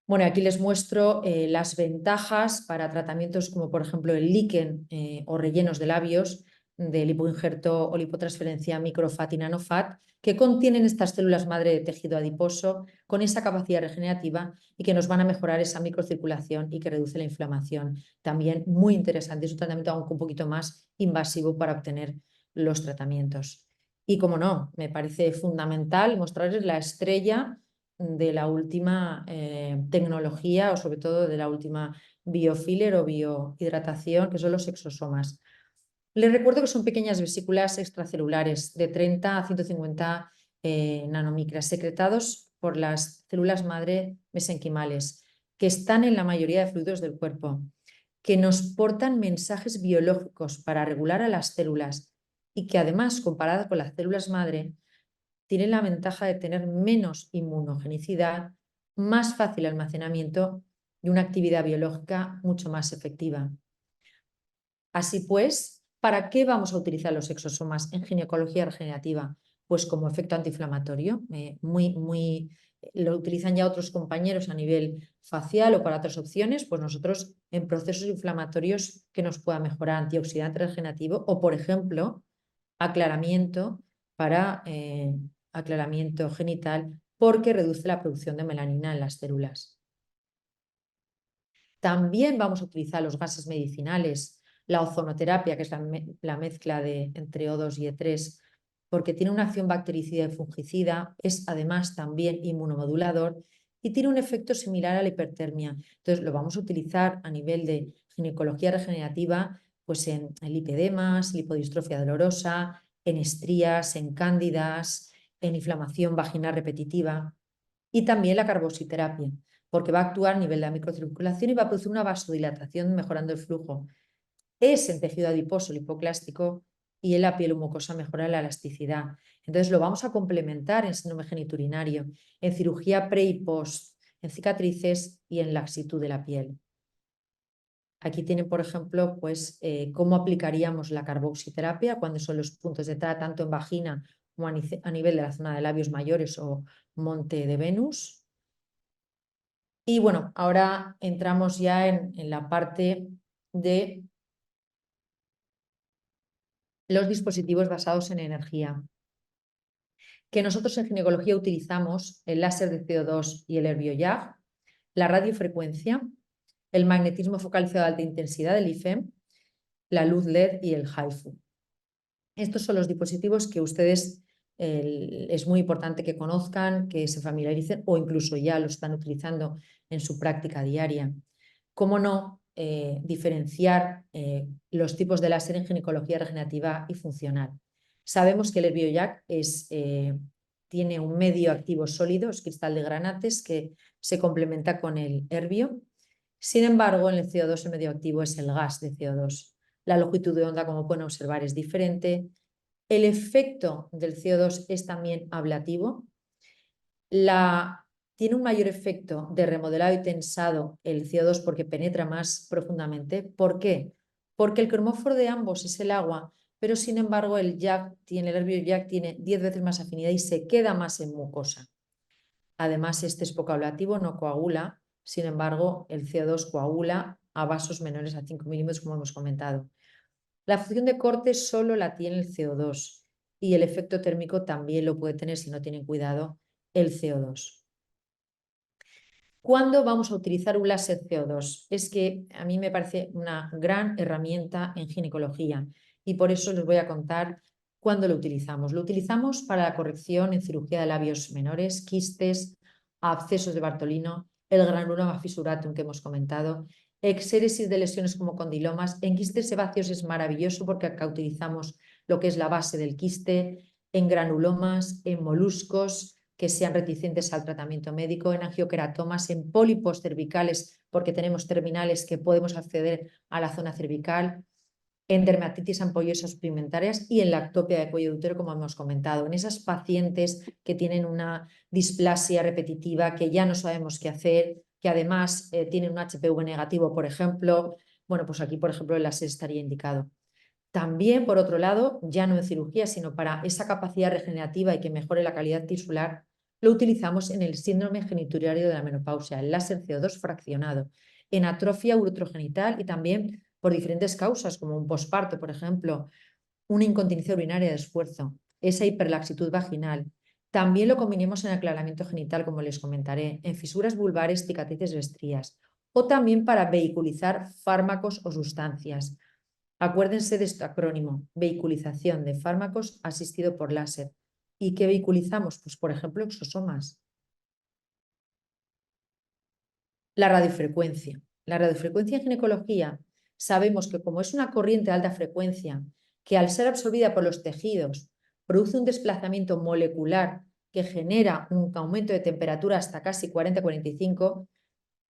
Bueno, aquí les muestro las ventajas para tratamientos como, por ejemplo, el líquen o rellenos de labios de lipoinjerto o lipotransferencia microfat y nanofat, que contienen estas células madre de tejido adiposo con esa capacidad regenerativa y que nos van a mejorar esa microcirculación y que reduce la inflamación. También muy interesante, es un tratamiento aún un poquito más invasivo para obtener los tratamientos. Y como no, me parece fundamental mostrarles la estrella de la última tecnología o sobre todo de la última biofiller o biohidratación, que son los exosomas. Les recuerdo que son pequeñas vesículas extracelulares de 30 a 150 nanomicras secretados por las células madre mesenquimales, que están en la mayoría de fluidos del cuerpo, que nos portan mensajes biológicos para regular a las células y que además, comparadas con las células madre, tienen la ventaja de tener menos inmunogenicidad, más fácil almacenamiento y una actividad biológica mucho más efectiva. Así pues, ¿para qué vamos a utilizar los exosomas en ginecología regenerativa? Pues como efecto antiinflamatorio, lo utilizan ya otros compañeros a nivel facial o para otras opciones, pues nosotros en procesos inflamatorios que nos pueda mejorar, antioxidante regenerativo o, por ejemplo, aclaramiento para aclaramiento genital porque reduce la producción de melanina en las células. También vamos a utilizar los gases medicinales, la ozonoterapia, que es la mezcla entre O2 y E3, porque tiene una acción bactericida y fungicida, es además también inmunomodulador y tiene un efecto similar a la hipertermia. Entonces lo vamos a utilizar a nivel de ginecología regenerativa, pues en lipedemas, lipodistrofia dolorosa, en estrías, en cándidas, en inflamación vaginal repetitiva y también la carboxiterapia, porque va a actuar a nivel de la microcirculación y va a producir una vasodilatación mejorando el flujo. Es en tejido adiposo lipoclástico y en la piel mucosa mejora la elasticidad. Entonces lo vamos a complementar en síndrome genitourinario, en cirugía pre y post, en cicatrices y en laxitud de la piel. Aquí tienen, por ejemplo, pues, cómo aplicaríamos la carboxiterapia, cuando son los puntos de entrada tanto en vagina como a nivel de la zona de labios mayores o monte de Venus. Y bueno, ahora entramos ya en la parte de los dispositivos basados en energía, que nosotros en ginecología utilizamos el láser de CO2 y el Herbioyag, la radiofrecuencia, el magnetismo focalizado de alta intensidad, el IFEM, la luz LED y el HIFU. Estos son los dispositivos que ustedes es muy importante que conozcan, que se familiaricen o incluso ya lo están utilizando en su práctica diaria. ¿Cómo no diferenciar los tipos de láser en ginecología regenerativa y funcional? Sabemos que el Herbiojack tiene un medio activo sólido, es cristal de granates, que se complementa con el herbio. Sin embargo, en el CO2 el medio activo es el gas de CO2. La longitud de onda, como pueden observar, es diferente. El efecto del CO2 es también ablativo. Tiene un mayor efecto de remodelado y tensado el CO2 porque penetra más profundamente. ¿Por qué? Porque el cromóforo de ambos es el agua, pero sin embargo el Herbiojack tiene 10 veces más afinidad y se queda más en mucosa. Además, este es poco ablativo, no coagula. Sin embargo, el CO2 coagula a vasos menores a 5 milímetros, como hemos comentado. La función de corte solo la tiene el CO2 y el efecto térmico también lo puede tener, si no tienen cuidado, el CO2. ¿Cuándo vamos a utilizar un láser CO2? Es que a mí me parece una gran herramienta en ginecología y por eso les voy a contar cuándo lo utilizamos. Lo utilizamos para la corrección en cirugía de labios menores, quistes, abscesos de Bartolino, el granuloma fisuratum que hemos comentado, exéresis de lesiones como condilomas. En quistes sebáceos es maravilloso porque acá utilizamos lo que es la base del quiste, en granulomas, en moluscos que sean reticentes al tratamiento médico, en angioqueratomas, en pólipos cervicales, porque tenemos terminales que podemos acceder a la zona cervical, en dermatitis ampollosas pigmentarias y en la ectopia de cuello de útero, como hemos comentado, en esas pacientes que tienen una displasia repetitiva, que ya no sabemos qué hacer, que además tienen un HPV negativo, por ejemplo. Bueno, pues aquí, por ejemplo, el láser estaría indicado. También, por otro lado, ya no en cirugía, sino para esa capacidad regenerativa y que mejore la calidad tisular, lo utilizamos en el síndrome genituriario de la menopausia, el láser CO2 fraccionado, en atrofia uretrogenital y también por diferentes causas, como un posparto, por ejemplo, una incontinencia urinaria de esfuerzo, esa hiperlaxitud vaginal. También lo combinamos en aclaramiento genital, como les comentaré, en fisuras vulvares, cicatrices de estrías, o también para vehiculizar fármacos o sustancias. Acuérdense de este acrónimo, vehiculización de fármacos asistido por láser. ¿Y qué vehiculizamos? Pues, por ejemplo, exosomas. La radiofrecuencia. La radiofrecuencia en ginecología sabemos que como es una corriente de alta frecuencia que al ser absorbida por los tejidos produce un desplazamiento molecular que genera un aumento de temperatura hasta casi 40-45,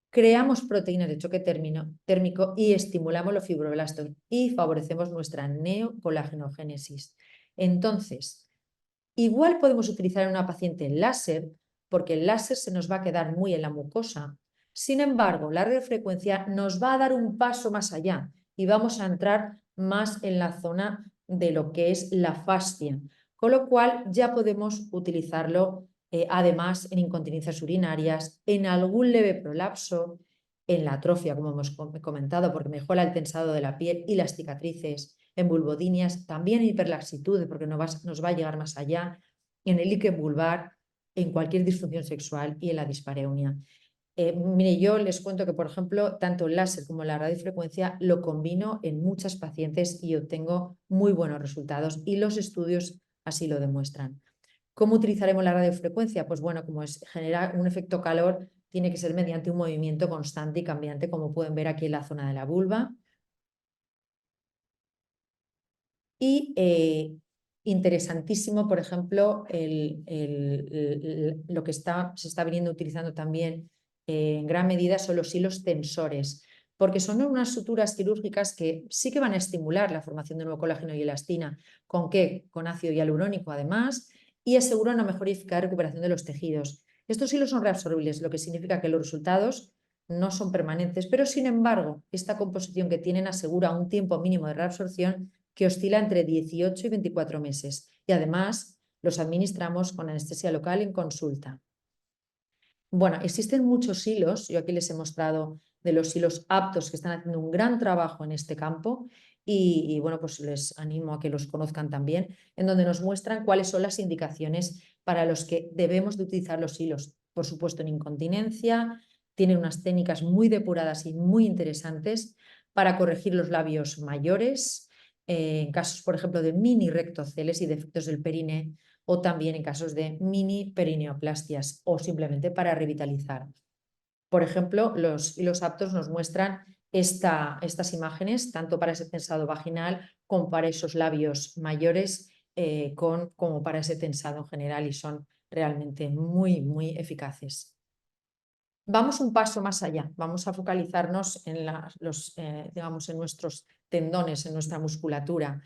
creamos proteínas de choque térmico y estimulamos los fibroblastos y favorecemos nuestra neocolagenogénesis. Entonces, igual podemos utilizar en una paciente el láser, porque el láser se nos va a quedar muy en la mucosa. Sin embargo, la radiofrecuencia nos va a dar un paso más allá y vamos a entrar más en la zona de lo que es la fascia, con lo cual ya podemos utilizarlo además en incontinencias urinarias, en algún leve prolapso, en la atrofia, como hemos comentado, porque mejora el tensado de la piel y las cicatrices, en vulvodinias, también en hiperlaxitud, porque nos va a llegar más allá, en el líquen vulvar, en cualquier disfunción sexual y en la dispareunia. Mire, yo les cuento que, por ejemplo, tanto el láser como la radiofrecuencia lo combino en muchas pacientes y obtengo muy buenos resultados y los estudios así lo demuestran. ¿Cómo utilizaremos la radiofrecuencia? Pues bueno, como genera un efecto calor, tiene que ser mediante un movimiento constante y cambiante, como pueden ver aquí en la zona de la vulva. Y interesantísimo, por ejemplo, lo que se está viniendo utilizando también en gran medida son los hilos tensores, porque son unas suturas quirúrgicas que sí que van a estimular la formación de nuevo colágeno y elastina. ¿Con qué? Con ácido hialurónico, además, y aseguran una mejor y eficaz recuperación de los tejidos. Estos hilos son reabsorbibles, lo que significa que los resultados no son permanentes, pero sin embargo, esta composición que tienen asegura un tiempo mínimo de reabsorción que oscila entre 18 y 24 meses. Y además los administramos con anestesia local en consulta. Bueno, existen muchos hilos, yo aquí les he mostrado de los hilos aptos que están haciendo un gran trabajo en este campo y bueno, pues les animo a que los conozcan también, en donde nos muestran cuáles son las indicaciones para los que debemos de utilizar los hilos. Por supuesto, en incontinencia, tienen unas técnicas muy depuradas y muy interesantes para corregir los labios mayores, en casos, por ejemplo, de mini rectoceles y defectos del perine, o también en casos de mini perineoplastias, o simplemente para revitalizar. Por ejemplo, los hilos aptos nos muestran estas imágenes, tanto para ese tensado vaginal como para esos labios mayores, como para ese tensado en general, y son realmente muy, muy eficaces. Vamos un paso más allá, vamos a focalizarnos en, digamos, en nuestros tendones, en nuestra musculatura.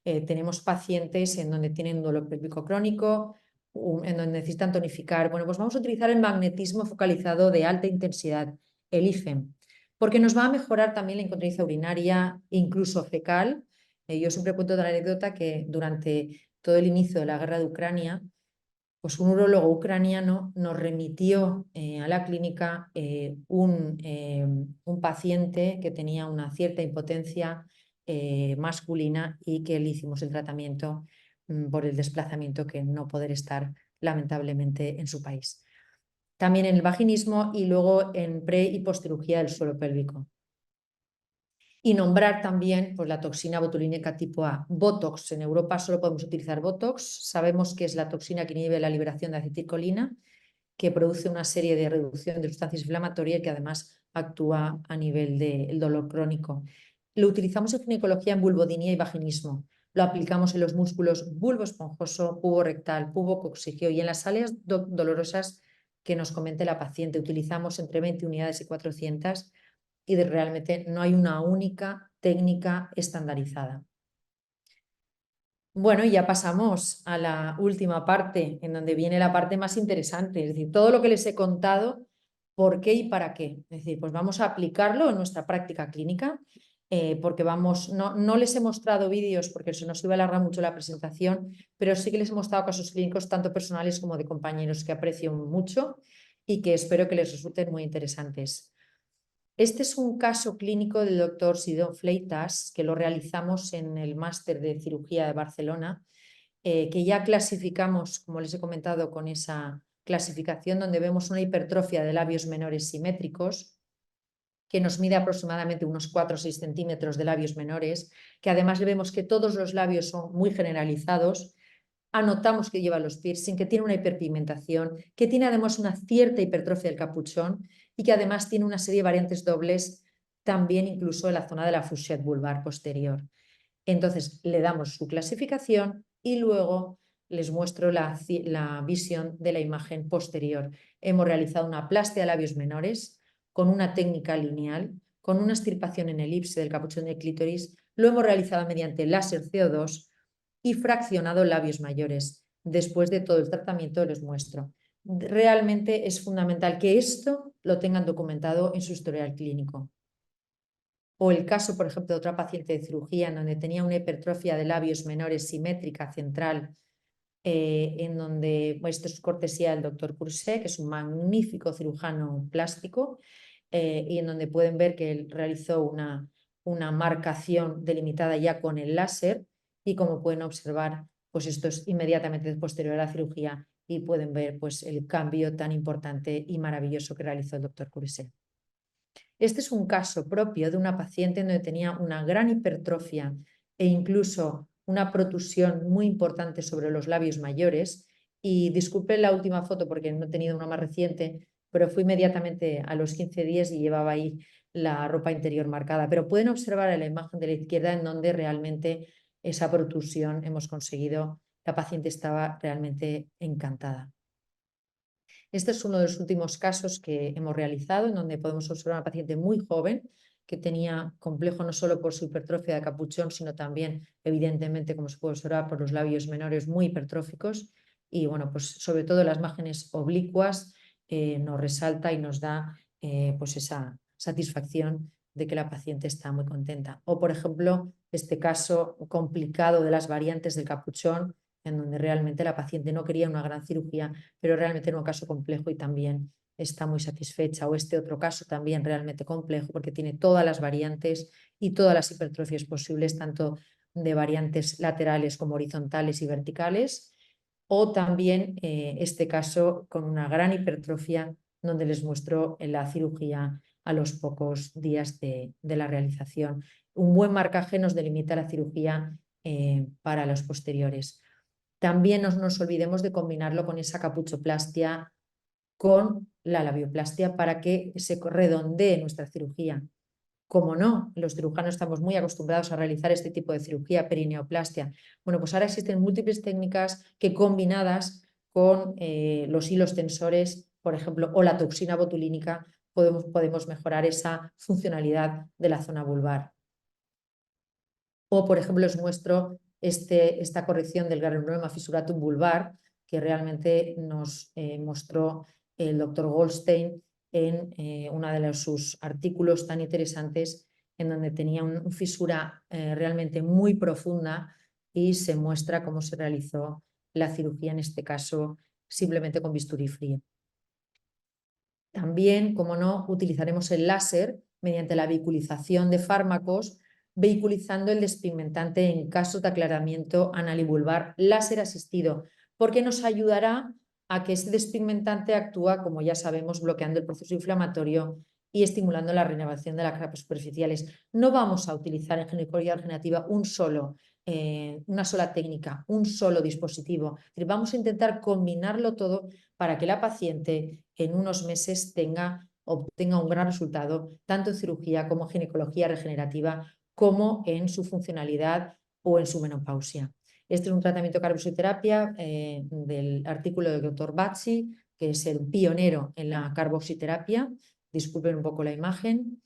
Tenemos pacientes en donde tienen dolor pélvico crónico, en donde necesitan tonificar. Bueno, pues vamos a utilizar el magnetismo focalizado de alta intensidad, el IFEM, porque nos va a mejorar también la incontinencia urinaria, incluso fecal. Yo siempre cuento de la anécdota que durante todo el inicio de la guerra de Ucrania, pues un urólogo ucraniano nos remitió a la clínica un paciente que tenía una cierta impotencia masculina, y que le hicimos el tratamiento por el desplazamiento, que no poder estar lamentablemente en su país. También en el vaginismo y luego en pre y postcirugía del suelo pélvico. Y nombrar también pues, la toxina botulínica tipo A. Botox, en Europa solo podemos utilizar Botox. Sabemos que es la toxina que inhibe la liberación de acetilcolina, que produce una serie de reducción de sustancias inflamatorias y que además actúa a nivel del dolor crónico. Lo utilizamos en ginecología en vulvodynia y vaginismo. Lo aplicamos en los músculos bulbo esponjoso, pubo rectal, pubo coxígeo, y en las áreas dolorosas que nos comente la paciente. Utilizamos entre 20 unidades y 400, y realmente no hay una única técnica estandarizada. Bueno, y ya pasamos a la última parte, en donde viene la parte más interesante, es decir, todo lo que les he contado, ¿por qué y para qué? Es decir, pues vamos a aplicarlo en nuestra práctica clínica, porque no les he mostrado vídeos porque se nos iba a alargar mucho la presentación, pero sí que les he mostrado casos clínicos tanto personales como de compañeros que aprecio mucho y que espero que les resulten muy interesantes. Este es un caso clínico del doctor Sidón Fleitas, que lo realizamos en el máster de cirugía de Barcelona, que ya clasificamos, como les he comentado, con esa clasificación donde vemos una hipertrofia de labios menores simétricos, que nos mide aproximadamente unos 4 o 6 centímetros de labios menores, que además vemos que todos los labios son muy generalizados. Anotamos que lleva los piercing, que tiene una hiperpigmentación, que tiene además una cierta hipertrofia del capuchón, y que además tiene una serie de variantes dobles también incluso en la zona de la fourchette vulvar posterior. Entonces le damos su clasificación y luego les muestro la visión de la imagen posterior. Hemos realizado una plastia de labios menores con una técnica lineal, con una extirpación en elipse del capuchón del clítoris. Lo hemos realizado mediante láser CO2 y fraccionado labios mayores. Después de todo el tratamiento les muestro. Realmente es fundamental que esto lo tengan documentado en su historial clínico. O el caso, por ejemplo, de otra paciente de cirugía en donde tenía una hipertrofia de labios menores simétrica central, en donde, esto es cortesía del doctor Curset, que es un magnífico cirujano plástico, y en donde pueden ver que él realizó una marcación delimitada ya con el láser, y como pueden observar, pues esto es inmediatamente posterior a la cirugía, y pueden ver pues, el cambio tan importante y maravilloso que realizó el doctor Curset. Este es un caso propio de una paciente donde tenía una gran hipertrofia e incluso una protusión muy importante sobre los labios mayores. Y disculpen la última foto porque no he tenido una más reciente, pero fue inmediatamente a los 15 días y llevaba ahí la ropa interior marcada. Pero pueden observar en la imagen de la izquierda en donde realmente esa protusión hemos conseguido, la paciente estaba realmente encantada. Este es uno de los últimos casos que hemos realizado, en donde podemos observar a una paciente muy joven que tenía complejo no solo por su hipertrofia de capuchón, sino también, evidentemente, como se puede observar, por los labios menores muy hipertróficos. Y bueno, pues sobre todo las márgenes oblicuas nos resalta y nos da pues esa satisfacción de que la paciente está muy contenta. O, por ejemplo, este caso complicado de las variantes del capuchón, en donde realmente la paciente no quería una gran cirugía, pero realmente era un caso complejo y también está muy satisfecha. O este otro caso también realmente complejo, porque tiene todas las variantes y todas las hipertrofias posibles, tanto de variantes laterales como horizontales y verticales. O también este caso con una gran hipertrofia, donde les muestro en la cirugía a los pocos días de la realización. Un buen marcaje nos delimita la cirugía para los posteriores. También no nos olvidemos de combinarlo con esa capuchoplastia, con la labioplastia, para que se redondee nuestra cirugía. Como no, los cirujanos estamos muy acostumbrados a realizar este tipo de cirugía, perineoplastia. Bueno, pues ahora existen múltiples técnicas que, combinadas con los hilos tensores, por ejemplo, o la toxina botulínica, podemos mejorar esa funcionalidad de la zona vulvar. O, por ejemplo, os muestro esta corrección del granuloma fissuratum vulvar, que realmente nos mostró el doctor Goldstein en uno de sus artículos tan interesantes, en donde tenía una fisura realmente muy profunda, y se muestra cómo se realizó la cirugía, en este caso simplemente con bisturí frío. También, como no, utilizaremos el láser mediante la vehiculización de fármacos, vehiculizando el despigmentante en casos de aclaramiento anal y vulvar láser asistido, porque nos ayudará a que este despigmentante actúa, como ya sabemos, bloqueando el proceso inflamatorio y estimulando la renovación de las capas superficiales. No vamos a utilizar en ginecología regenerativa una sola técnica, un solo dispositivo. Vamos a intentar combinarlo todo para que la paciente en unos meses obtenga un gran resultado, tanto en cirugía como en ginecología regenerativa, como en su funcionalidad o en su menopausia. Este es un tratamiento de carboxiterapia del artículo del doctor Bazzi, que es el pionero en la carboxiterapia. Disculpen un poco la imagen.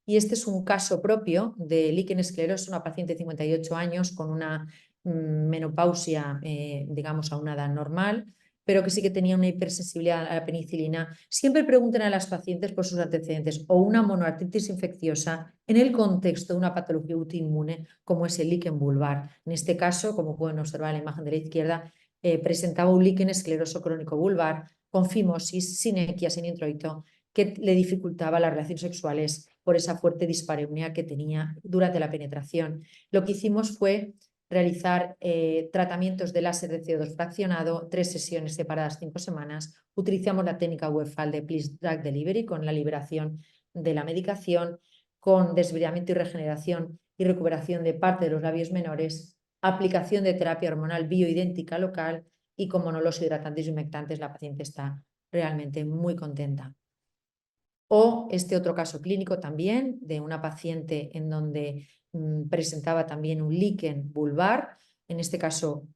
Y este es un caso propio de líquen escleroso, una paciente de 58 años con una menopausia, digamos, a una edad normal, pero que sí que tenía una hipersensibilidad a la penicilina. Siempre pregunten a las pacientes por sus antecedentes, o una monoartritis infecciosa en el contexto de una patología autoinmune como es el líquen vulvar. En este caso, como pueden observar en la imagen de la izquierda, presentaba un líquen escleroso crónico vulvar con fimosis, sinequia, sin introito, que le dificultaba las relaciones sexuales por esa fuerte dispareunia que tenía durante la penetración. Lo que hicimos fue realizar tratamientos de láser de CO2 fraccionado, 3 sesiones separadas 5 semanas. Utilizamos la técnica Westphal de Please Drug Delivery, con la liberación de la medicación, con desbridamiento y regeneración y recuperación de parte de los labios menores, aplicación de terapia hormonal bioidéntica local, y, como no, los hidratantes y humectantes. La paciente está realmente muy contenta. O este otro caso clínico también de una paciente en donde presentaba también un líquen vulvar. En este caso,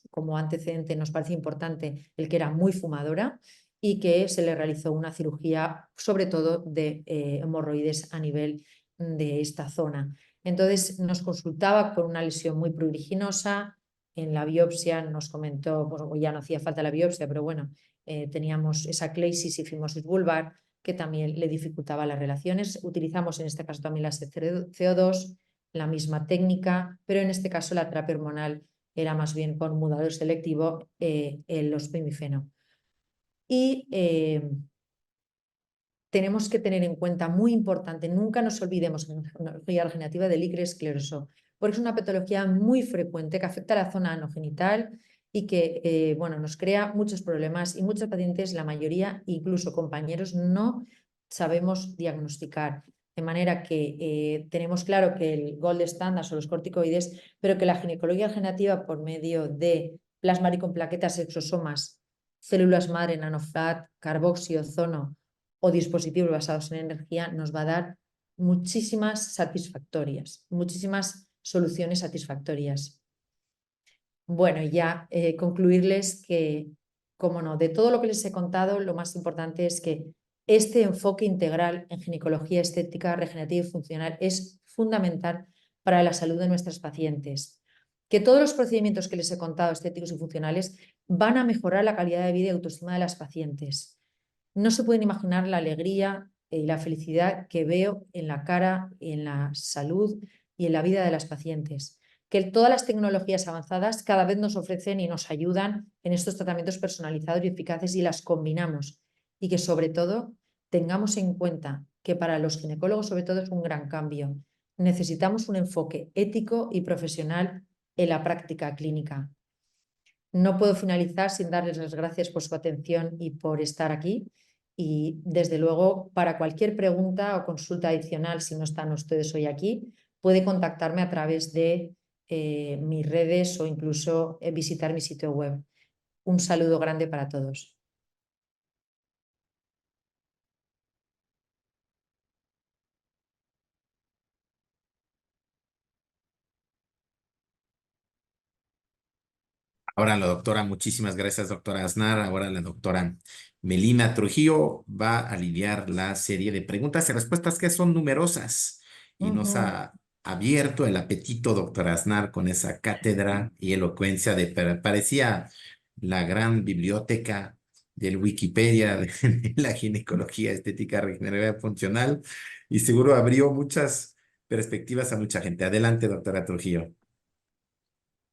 como antecedente, nos parece importante el que era muy fumadora y que se le realizó una cirugía, sobre todo de hemorroides a nivel de esta zona. Entonces nos consultaba con una lesión muy pruriginosa. En la biopsia nos comentó, pues, ya no hacía falta la biopsia, pero bueno, teníamos esa cleisis y fimosis vulvar, que también le dificultaba las relaciones. Utilizamos en este caso también la CO2, la misma técnica, pero en este caso la terapia hormonal era más bien con modulador selectivo, el ospemifeno. Y tenemos que tener en cuenta, muy importante, nunca nos olvidemos en ginecología regenerativa del líquen escleroso, porque es una patología muy frecuente que afecta a la zona anogenital y que bueno, nos crea muchos problemas, y muchos pacientes, la mayoría, incluso compañeros, no sabemos diagnosticar. De manera que tenemos claro que el gold standard son los corticoides, pero que la ginecología regenerativa, por medio de plasma con plaquetas, exosomas, células madre, nanoflat, carboxio, ozono o dispositivos basados en energía, nos va a dar muchísimas soluciones satisfactorias. Bueno, ya concluirles que, como no, de todo lo que les he contado, lo más importante es que este enfoque integral en ginecología estética, regenerativa y funcional es fundamental para la salud de nuestras pacientes. Que todos los procedimientos que les he contado, estéticos y funcionales, van a mejorar la calidad de vida y autoestima de las pacientes. No se pueden imaginar la alegría y la felicidad que veo en la cara, en la salud y en la vida de las pacientes. Que todas las tecnologías avanzadas cada vez nos ofrecen y nos ayudan en estos tratamientos personalizados y eficaces, y las combinamos. Y que, sobre todo, tengamos en cuenta que para los ginecólogos, sobre todo, es un gran cambio. Necesitamos un enfoque ético y profesional en la práctica clínica. No puedo finalizar sin darles las gracias por su atención y por estar aquí. Y desde luego, para cualquier pregunta o consulta adicional, si no están ustedes hoy aquí, puede contactarme a través de mis redes o incluso visitar mi sitio web. Un saludo grande para todos. Ahora la doctora, muchísimas gracias, doctora Aznar. Ahora la doctora Melina Trujillo va a aliviar la serie de preguntas y respuestas que son numerosas y nos ha abierto el apetito, doctora Aznar, con esa cátedra y elocuencia parecía la gran biblioteca del Wikipedia de la ginecología estética regenerativa funcional y seguro abrió muchas perspectivas a mucha gente. Adelante, doctora Trujillo.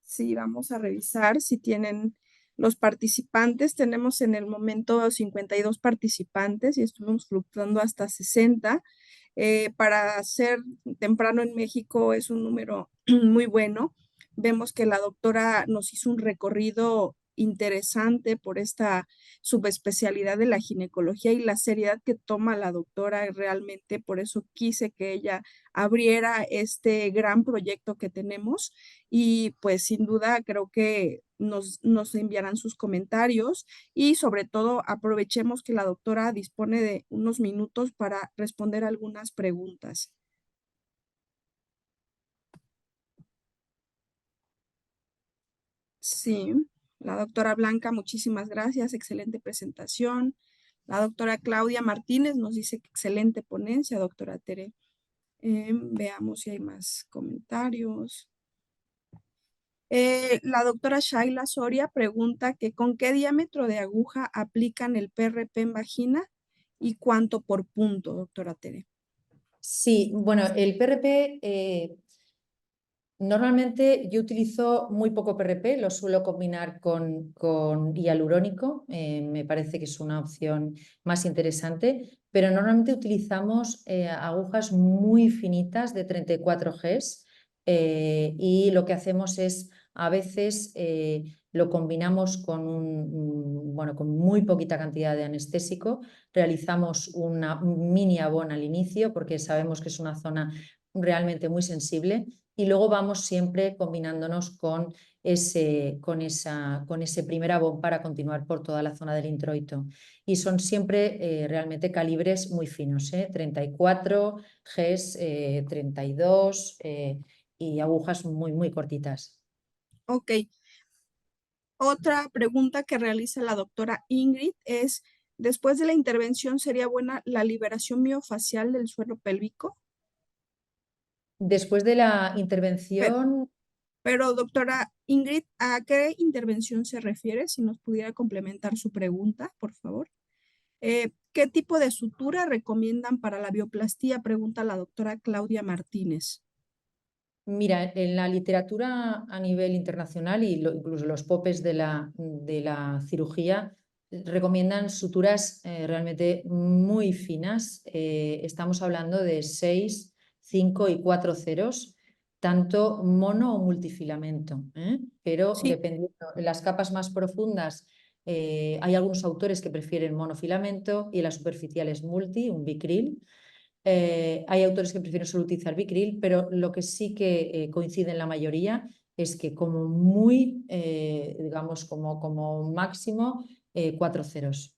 Sí, vamos a revisar si tienen los participantes. Tenemos en el momento 52 participantes y estuvimos fluctuando hasta 60. Para ser temprano en México es un número muy bueno. Vemos que la doctora nos hizo un recorrido interesante por esta subespecialidad de la ginecología y la seriedad que toma la doctora realmente. Por eso quise que ella abriera este gran proyecto que tenemos y pues sin duda creo que nos enviarán sus comentarios y sobre todo aprovechemos que la doctora dispone de unos minutos para responder algunas preguntas. Sí, la doctora Blanca, muchísimas gracias, excelente presentación. La doctora Claudia Martínez nos dice que excelente ponencia, doctora Tere. Veamos si hay más comentarios. La doctora Shaila Soria pregunta que con qué diámetro de aguja aplican el PRP en vagina y cuánto por punto, doctora Tere. Sí, bueno, el PRP, normalmente yo utilizo muy poco PRP, lo suelo combinar con hialurónico, me parece que es una opción más interesante, pero normalmente utilizamos agujas muy finitas de 34 Gs y lo que hacemos es a veces lo combinamos bueno, con muy poquita cantidad de anestésico, realizamos un mini abón al inicio porque sabemos que es una zona realmente muy sensible y luego vamos siempre combinándonos con ese primer abón para continuar por toda la zona del introito. Y son siempre realmente calibres muy finos, 34 Gs, 32 y agujas muy, muy cortitas. Ok. Otra pregunta que realiza la doctora Ingrid es, después de la intervención, ¿sería buena la liberación miofacial del suelo pélvico? Después de la intervención... Pero, doctora Ingrid, ¿a qué intervención se refiere? Si nos pudiera complementar su pregunta, por favor. ¿Qué tipo de sutura recomiendan para la bioplastía? Pregunta la doctora Claudia Martínez. Mira, en la literatura a nivel internacional y incluso los popes de la cirugía recomiendan suturas realmente muy finas. Estamos hablando de 6, 5 y 4 ceros, tanto mono o multifilamento. Pero Sí, dependiendo, en las capas más profundas hay algunos autores que prefieren monofilamento y en las superficiales multi, un bicril. Hay autores que prefieren solo utilizar bicril, pero lo que sí que coincide en la mayoría es que como muy, digamos, como máximo, 4 ceros.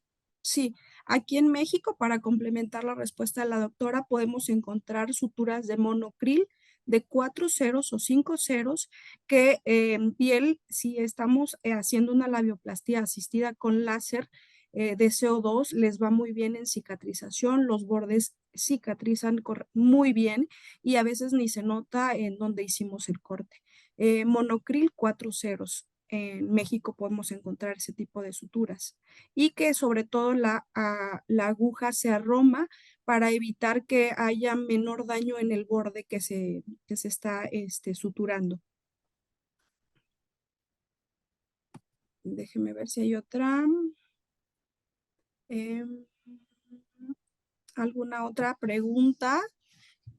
sí. Aquí en México, para complementar la respuesta de la doctora, podemos encontrar suturas de monocril de 4 ceros o 5 ceros que en piel, si estamos haciendo una labioplastía asistida con láser de CO2, les va muy bien en cicatrización, los bordes cicatrizan muy bien y a veces ni se nota en donde hicimos el corte. Monocril 4 ceros. En México podemos encontrar ese tipo de suturas y que sobre todo la aguja se arroma para evitar que haya menor daño en el borde que se está suturando. Déjeme ver si hay otra. ¿Alguna otra pregunta?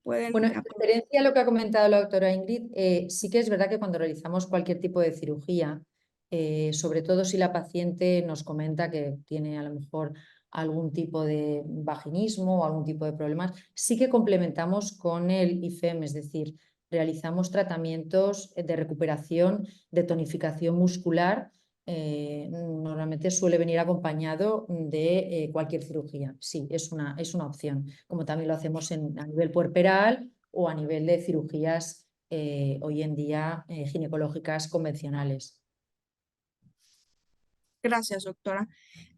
Pueden Bueno, en referencia a lo que ha comentado la doctora Ingrid, sí que es verdad que cuando realizamos cualquier tipo de cirugía, sobre todo si la paciente nos comenta que tiene a lo mejor algún tipo de vaginismo o algún tipo de problemas, sí que complementamos con el IFEM, es decir, realizamos tratamientos de recuperación, de tonificación muscular. Normalmente suele venir acompañado de cualquier cirugía. Sí, es una opción, como también lo hacemos a nivel puerperal o a nivel de cirugías hoy en día ginecológicas convencionales. Gracias, doctora.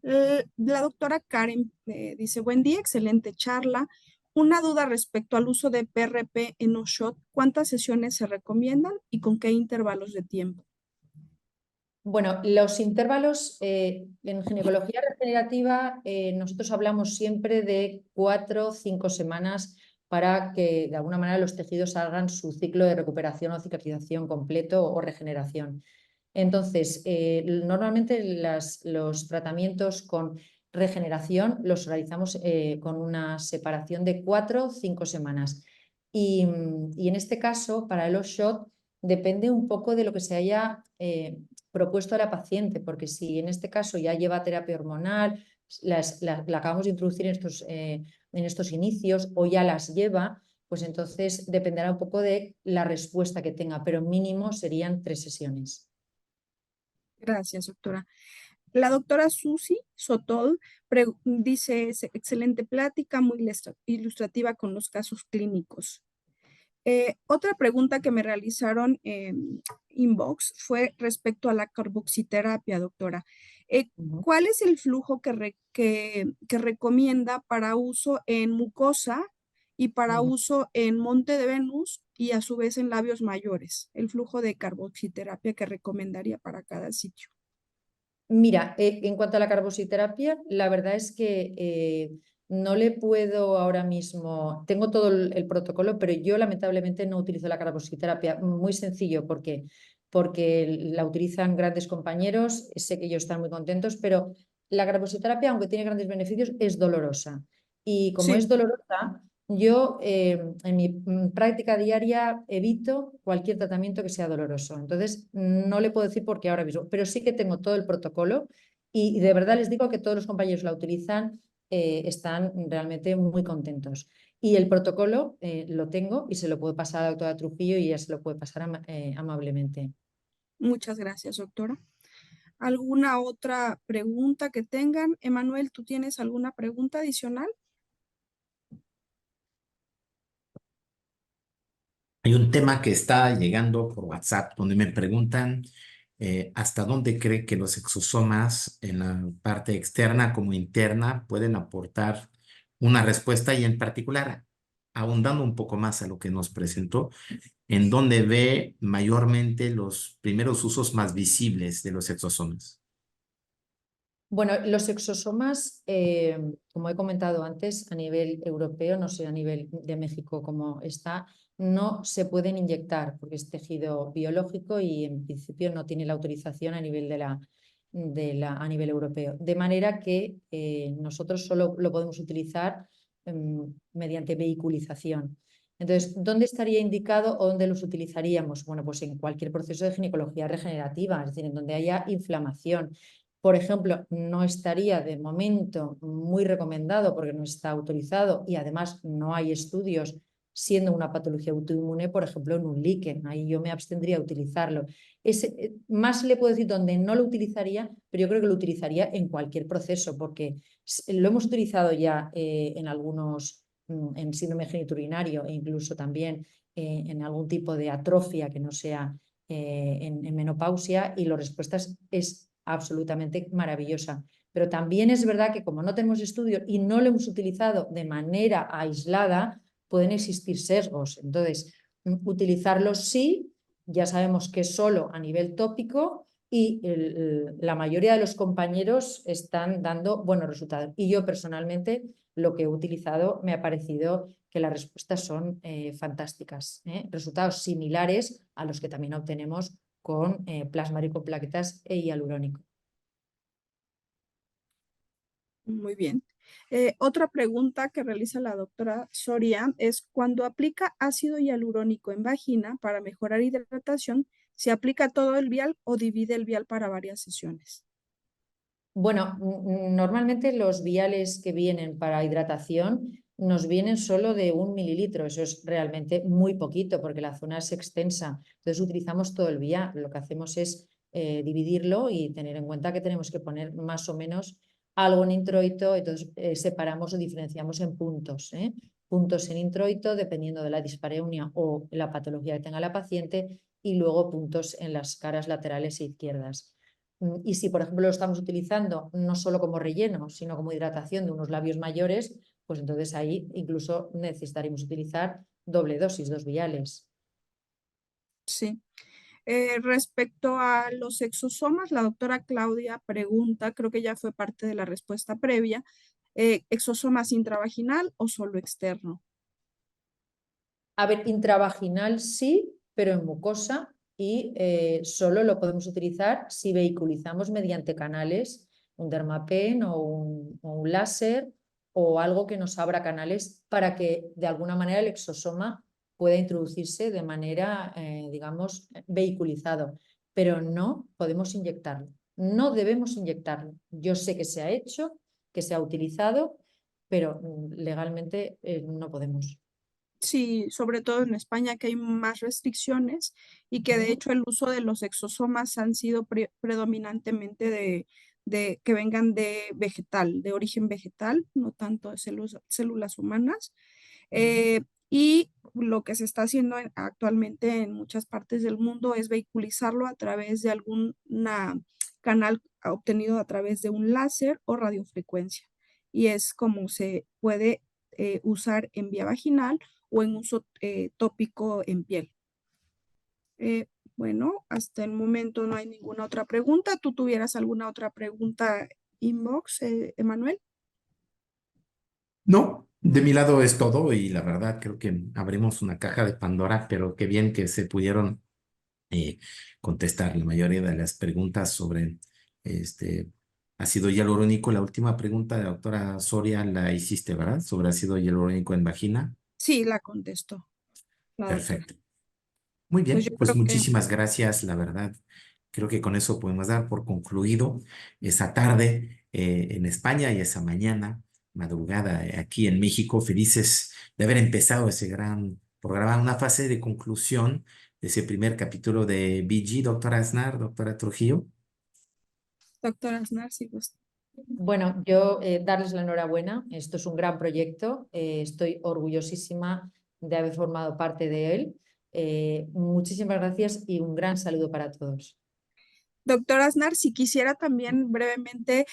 La doctora Karen dice, buen día, excelente charla. Una duda respecto al uso de PRP en OSHOT. ¿Cuántas sesiones se recomiendan y con qué intervalos de tiempo? Bueno, los intervalos en ginecología regenerativa nosotros hablamos siempre de 4 o 5 semanas para que de alguna manera los tejidos hagan su ciclo de recuperación o cicatrización completo o regeneración. Entonces, normalmente los tratamientos con regeneración los realizamos con una separación de 4 o 5 semanas. Y en este caso, para el OSHOT, depende un poco de lo que se haya propuesto a la paciente, porque si en este caso ya lleva terapia hormonal, la acabamos de introducir en estos inicios o ya las lleva, pues entonces dependerá un poco de la respuesta que tenga, pero mínimo serían 3 sesiones. Gracias, doctora. La doctora Susi Sotol dice, excelente plática, muy ilustrativa con los casos clínicos. Otra pregunta que me realizaron en inbox fue respecto a la carboxiterapia, doctora. ¿Cuál es el flujo que recomienda para uso en mucosa y para uso en Monte de Venus y a su vez en labios mayores? El flujo de carboxiterapia que recomendaría para cada sitio. Mira, en cuanto a la carboxiterapia, la verdad es que no le puedo ahora mismo, tengo todo el protocolo, pero yo lamentablemente no utilizo la carboxiterapia. Muy sencillo, porque la utilizan grandes compañeros, sé que ellos están muy contentos, pero la carboxiterapia, aunque tiene grandes beneficios, es dolorosa. Y como es Sí. dolorosa, yo en mi práctica diaria evito cualquier tratamiento que sea doloroso. Entonces, no le puedo decir por qué ahora mismo, pero sí que tengo todo el protocolo y de verdad les digo que todos los compañeros la utilizan, están realmente muy contentos. Y el protocolo lo tengo y se lo puedo pasar a la doctora Trujillo y ella se lo puede pasar amablemente. Muchas gracias, doctora. ¿Alguna otra pregunta que tengan? Emanuel, ¿tú tienes alguna pregunta adicional? Hay un tema que está llegando por WhatsApp donde me preguntan hasta dónde cree que los exosomas en la parte externa como interna pueden aportar una respuesta y en particular, abundando un poco más a lo que nos presentó, en dónde ve mayormente los primeros usos más visibles de los exosomas. Bueno, los exosomas, como he comentado antes, a nivel europeo, no sé a nivel de México cómo está, no se pueden inyectar porque es tejido biológico y en principio no tiene la autorización a nivel a nivel europeo. De manera que nosotros solo lo podemos utilizar mediante vehiculización. Entonces, ¿dónde estaría indicado o dónde los utilizaríamos? Bueno, pues en cualquier proceso de ginecología regenerativa, es decir, en donde haya inflamación. Por ejemplo, no estaría de momento muy recomendado porque no está autorizado y además no hay estudios siendo una patología autoinmune, por ejemplo, en un líquen. Ahí yo me abstendría a utilizarlo. Más le puedo decir donde no lo utilizaría, pero yo creo que lo utilizaría en cualquier proceso porque lo hemos utilizado ya en algunos, en síndrome genitourinario e incluso también en algún tipo de atrofia que no sea en menopausia y la respuesta es absolutamente maravillosa. Pero también es verdad que como no tenemos estudios y no lo hemos utilizado de manera aislada, pueden existir sesgos. Entonces, utilizarlo sí, ya sabemos que solo a nivel tópico y la mayoría de los compañeros están dando buenos resultados. Y yo personalmente lo que he utilizado me ha parecido que las respuestas son fantásticas, resultados similares a los que también obtenemos con plasma con plaquetas e hialurónico. Muy bien. Otra pregunta que realiza la doctora Soria es, cuando aplica ácido hialurónico en vagina para mejorar hidratación, ¿se aplica todo el vial o divide el vial para varias sesiones? Bueno, normalmente los viales que vienen para hidratación nos vienen solo de 1 mililitro. Eso es realmente muy poquito porque la zona es extensa. Entonces utilizamos todo el vial. Lo que hacemos es dividirlo y tener en cuenta que tenemos que poner más o menos algo en introito. Entonces separamos o diferenciamos en puntos. Puntos en introito dependiendo de la dispareunia o la patología que tenga la paciente y luego puntos en las caras laterales e izquierdas. Y si, por ejemplo, lo estamos utilizando no solo como relleno, sino como hidratación de unos labios mayores, pues entonces ahí incluso necesitaremos utilizar doble dosis, 2 viales. Sí. Respecto a los exosomas, la doctora Claudia pregunta, creo que ya fue parte de la respuesta previa, ¿exosomas intravaginal o solo externo? A ver, intravaginal sí, pero en mucosa y solo lo podemos utilizar si vehiculizamos mediante canales, un dermapen o un láser o algo que nos abra canales para que de alguna manera el exosoma pueda introducirse de manera, digamos, vehiculizado, pero no podemos inyectarlo, no debemos inyectarlo. Yo sé que se ha hecho, que se ha utilizado, pero legalmente no podemos. Sí, sobre todo en España que hay más restricciones y que de hecho el uso de los exosomas han sido predominantemente de que vengan de vegetal, de origen vegetal, no tanto de células humanas. Y lo que se está haciendo actualmente en muchas partes del mundo es vehiculizarlo a través de algún canal obtenido a través de un láser o radiofrecuencia. Y es como se puede usar en vía vaginal o en uso tópico en piel. Bueno, hasta el momento no hay ninguna otra pregunta. ¿Tú tuvieras alguna otra pregunta inbox, Emanuel? No, de mi lado es todo y la verdad creo que abrimos una caja de Pandora, pero qué bien que se pudieron eh, contestar la mayoría de las preguntas sobre este ácido hialurónico. La última pregunta de la doctora Soria la hiciste, ¿verdad? Sobre ácido hialurónico en vagina. Sí, la contestó la doctora. Perfecto. Muy Pues yo bien, pues creo que muchísimas gracias, la verdad. Creo que con eso podemos dar por concluido esa tarde en España y esa mañana, madrugada aquí en México, felices de haber empezado ese gran programa, una fase de conclusión de ese primer capítulo de BG, doctora Aznar, doctora Trujillo. doctora Aznar, sí, gusta. Bueno, yo darles la enhorabuena. Esto es un gran proyecto. Estoy orgullosísima de haber formado parte de él. Muchísimas gracias y un gran saludo para todos. Doctora Aznar, si quisiera también brevemente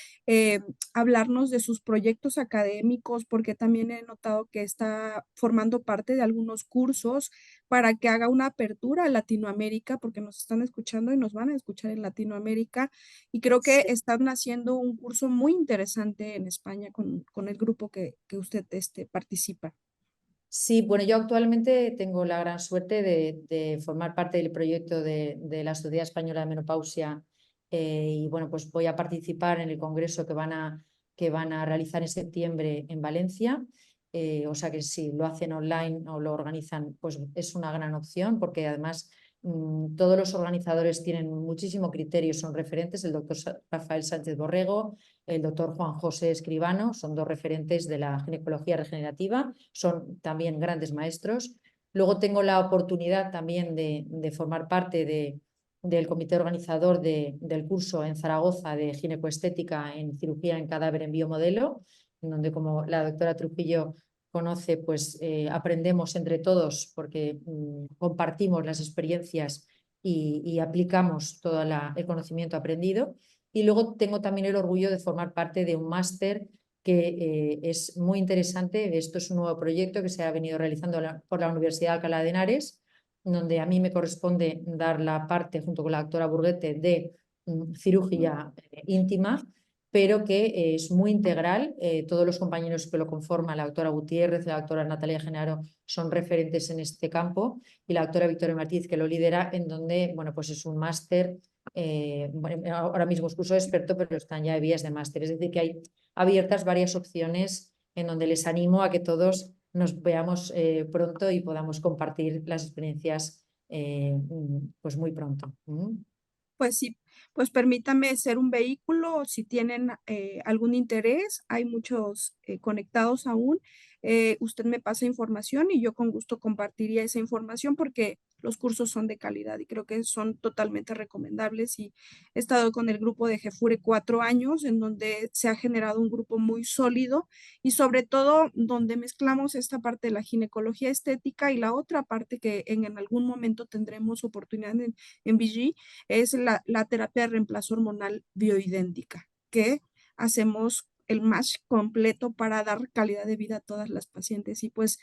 hablarnos de sus proyectos académicos, porque también he notado que está formando parte de algunos cursos para que haga una apertura a Latinoamérica, porque nos están escuchando y nos van a escuchar en Latinoamérica. Y creo que están haciendo un curso muy interesante en España con el grupo que usted participa. Sí, bueno, yo actualmente tengo la gran suerte de formar parte del proyecto de la Sociedad Española de Menopausia y bueno, pues voy a participar en el congreso que van a realizar en septiembre en Valencia. O sea que si lo hacen online o lo organizan, pues es una gran opción porque además todos los organizadores tienen muchísimo criterio, son referentes, el doctor Rafael Sánchez Borrego, el doctor Juan José Escribano, son dos referentes de la ginecología regenerativa, son también grandes maestros. Luego tengo la oportunidad también de formar parte del comité organizador del curso en Zaragoza de ginecoestética en cirugía en cadáver en biomodelo, en donde, como la doctora Trujillo conoce, pues aprendemos entre todos porque compartimos las experiencias y aplicamos todo el conocimiento aprendido. Y luego tengo también el orgullo de formar parte de un máster que es muy interesante. Esto es un nuevo proyecto que se ha venido realizando por la Universidad de Alcalá de Henares, donde a mí me corresponde dar la parte, junto con la doctora Burguete, de cirugía íntima, pero que es muy integral. Todos los compañeros que lo conforman, la doctora Gutiérrez, la doctora Natalia Genaro, son referentes en este campo, y la doctora Victoria Martínez, que lo lidera, en donde bueno, pues es un máster. Bueno, ahora mismo es curso de experto, pero están ya vías de máster. Es decir, que hay abiertas varias opciones en donde les animo a que todos nos veamos pronto y podamos compartir las experiencias pues muy pronto. Pues sí, pues permítame ser un vehículo si tienen algún interés. Hay muchos conectados aún. Usted me pasa información y yo con gusto compartiría esa información porque los cursos son de calidad y creo que son totalmente recomendables. Y he estado con el grupo de Jefure 4 años, en donde se ha generado un grupo muy sólido y sobre todo donde mezclamos esta parte de la ginecología estética y la otra parte que en algún momento tendremos oportunidad en VG es la terapia de reemplazo hormonal bioidéntica, que hacemos el match completo para dar calidad de vida a todas las pacientes. Y pues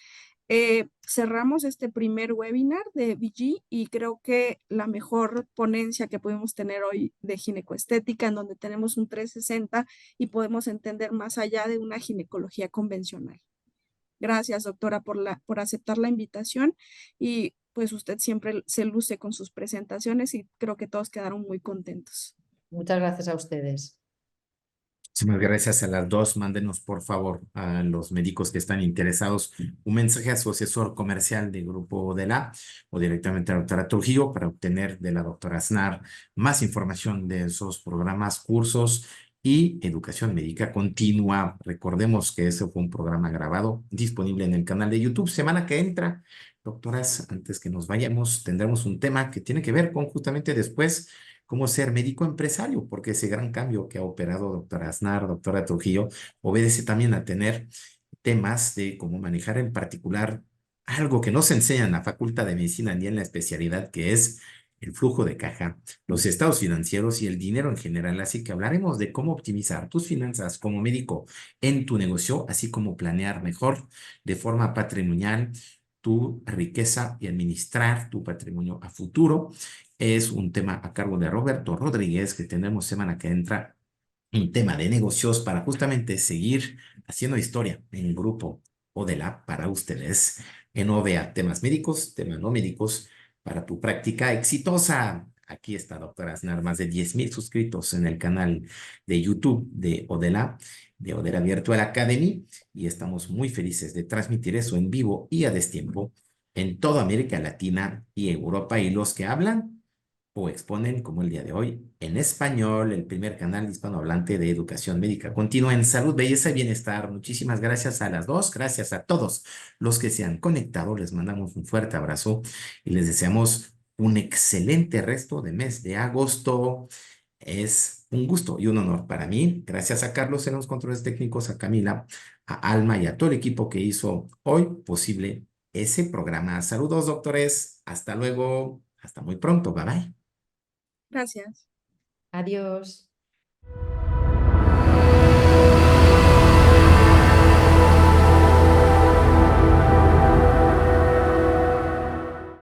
cerramos este primer webinar de VG y creo que la mejor ponencia que podemos tener hoy de ginecoestética, en donde tenemos un 360 y podemos entender más allá de una ginecología convencional. Gracias, doctora, por aceptar la invitación y pues usted siempre se luce con sus presentaciones y creo que todos quedaron muy contentos. Muchas gracias a ustedes. Muchísimas gracias a las dos. Mándenos, por favor, a los médicos que están interesados un mensaje a su asesor comercial de Grupo de la o directamente a la doctora Trujillo para obtener de la doctora Aznar más información de esos programas, cursos y educación médica continua. Recordemos que ese fue un programa grabado disponible en el canal de YouTube. Semana que entra, doctoras, antes que nos vayamos, tendremos un tema que tiene que ver con justamente después cómo ser médico empresario, porque ese gran cambio que ha operado doctora Aznar, doctora Trujillo, obedece también a tener temas de cómo manejar en particular algo que no se enseña en la Facultad de Medicina ni en la especialidad, que es el flujo de caja, los estados financieros y el dinero en general. Así que hablaremos de cómo optimizar tus finanzas como médico en tu negocio, así como planear mejor de forma patrimonial tu riqueza y administrar tu patrimonio a futuro. Es un tema a cargo de Roberto Rodríguez que tendremos semana que entra, un tema de negocios para justamente seguir haciendo historia en grupo o de la para ustedes en OVEA, temas médicos, temas no médicos para tu práctica exitosa. Aquí está, doctora Aznar, más de 10,000 suscritos en el canal de YouTube de Odela Virtual Academy, y estamos muy felices de transmitir eso en vivo y a destiempo en toda América Latina y Europa, y los que hablan o exponen, como el día de hoy, en español, el primer canal hispanohablante de educación médica continua en salud, belleza y bienestar. Muchísimas gracias a las dos, gracias a todos los que se han conectado. Les mandamos un fuerte abrazo y les deseamos un excelente resto de mes de agosto. Es un gusto y un honor para mí. Gracias a Carlos en los controles técnicos, a Camila, a Alma y a todo el equipo que hizo hoy posible ese programa. Saludos, doctores. Hasta luego. Hasta muy pronto. Bye bye. Gracias. Adiós.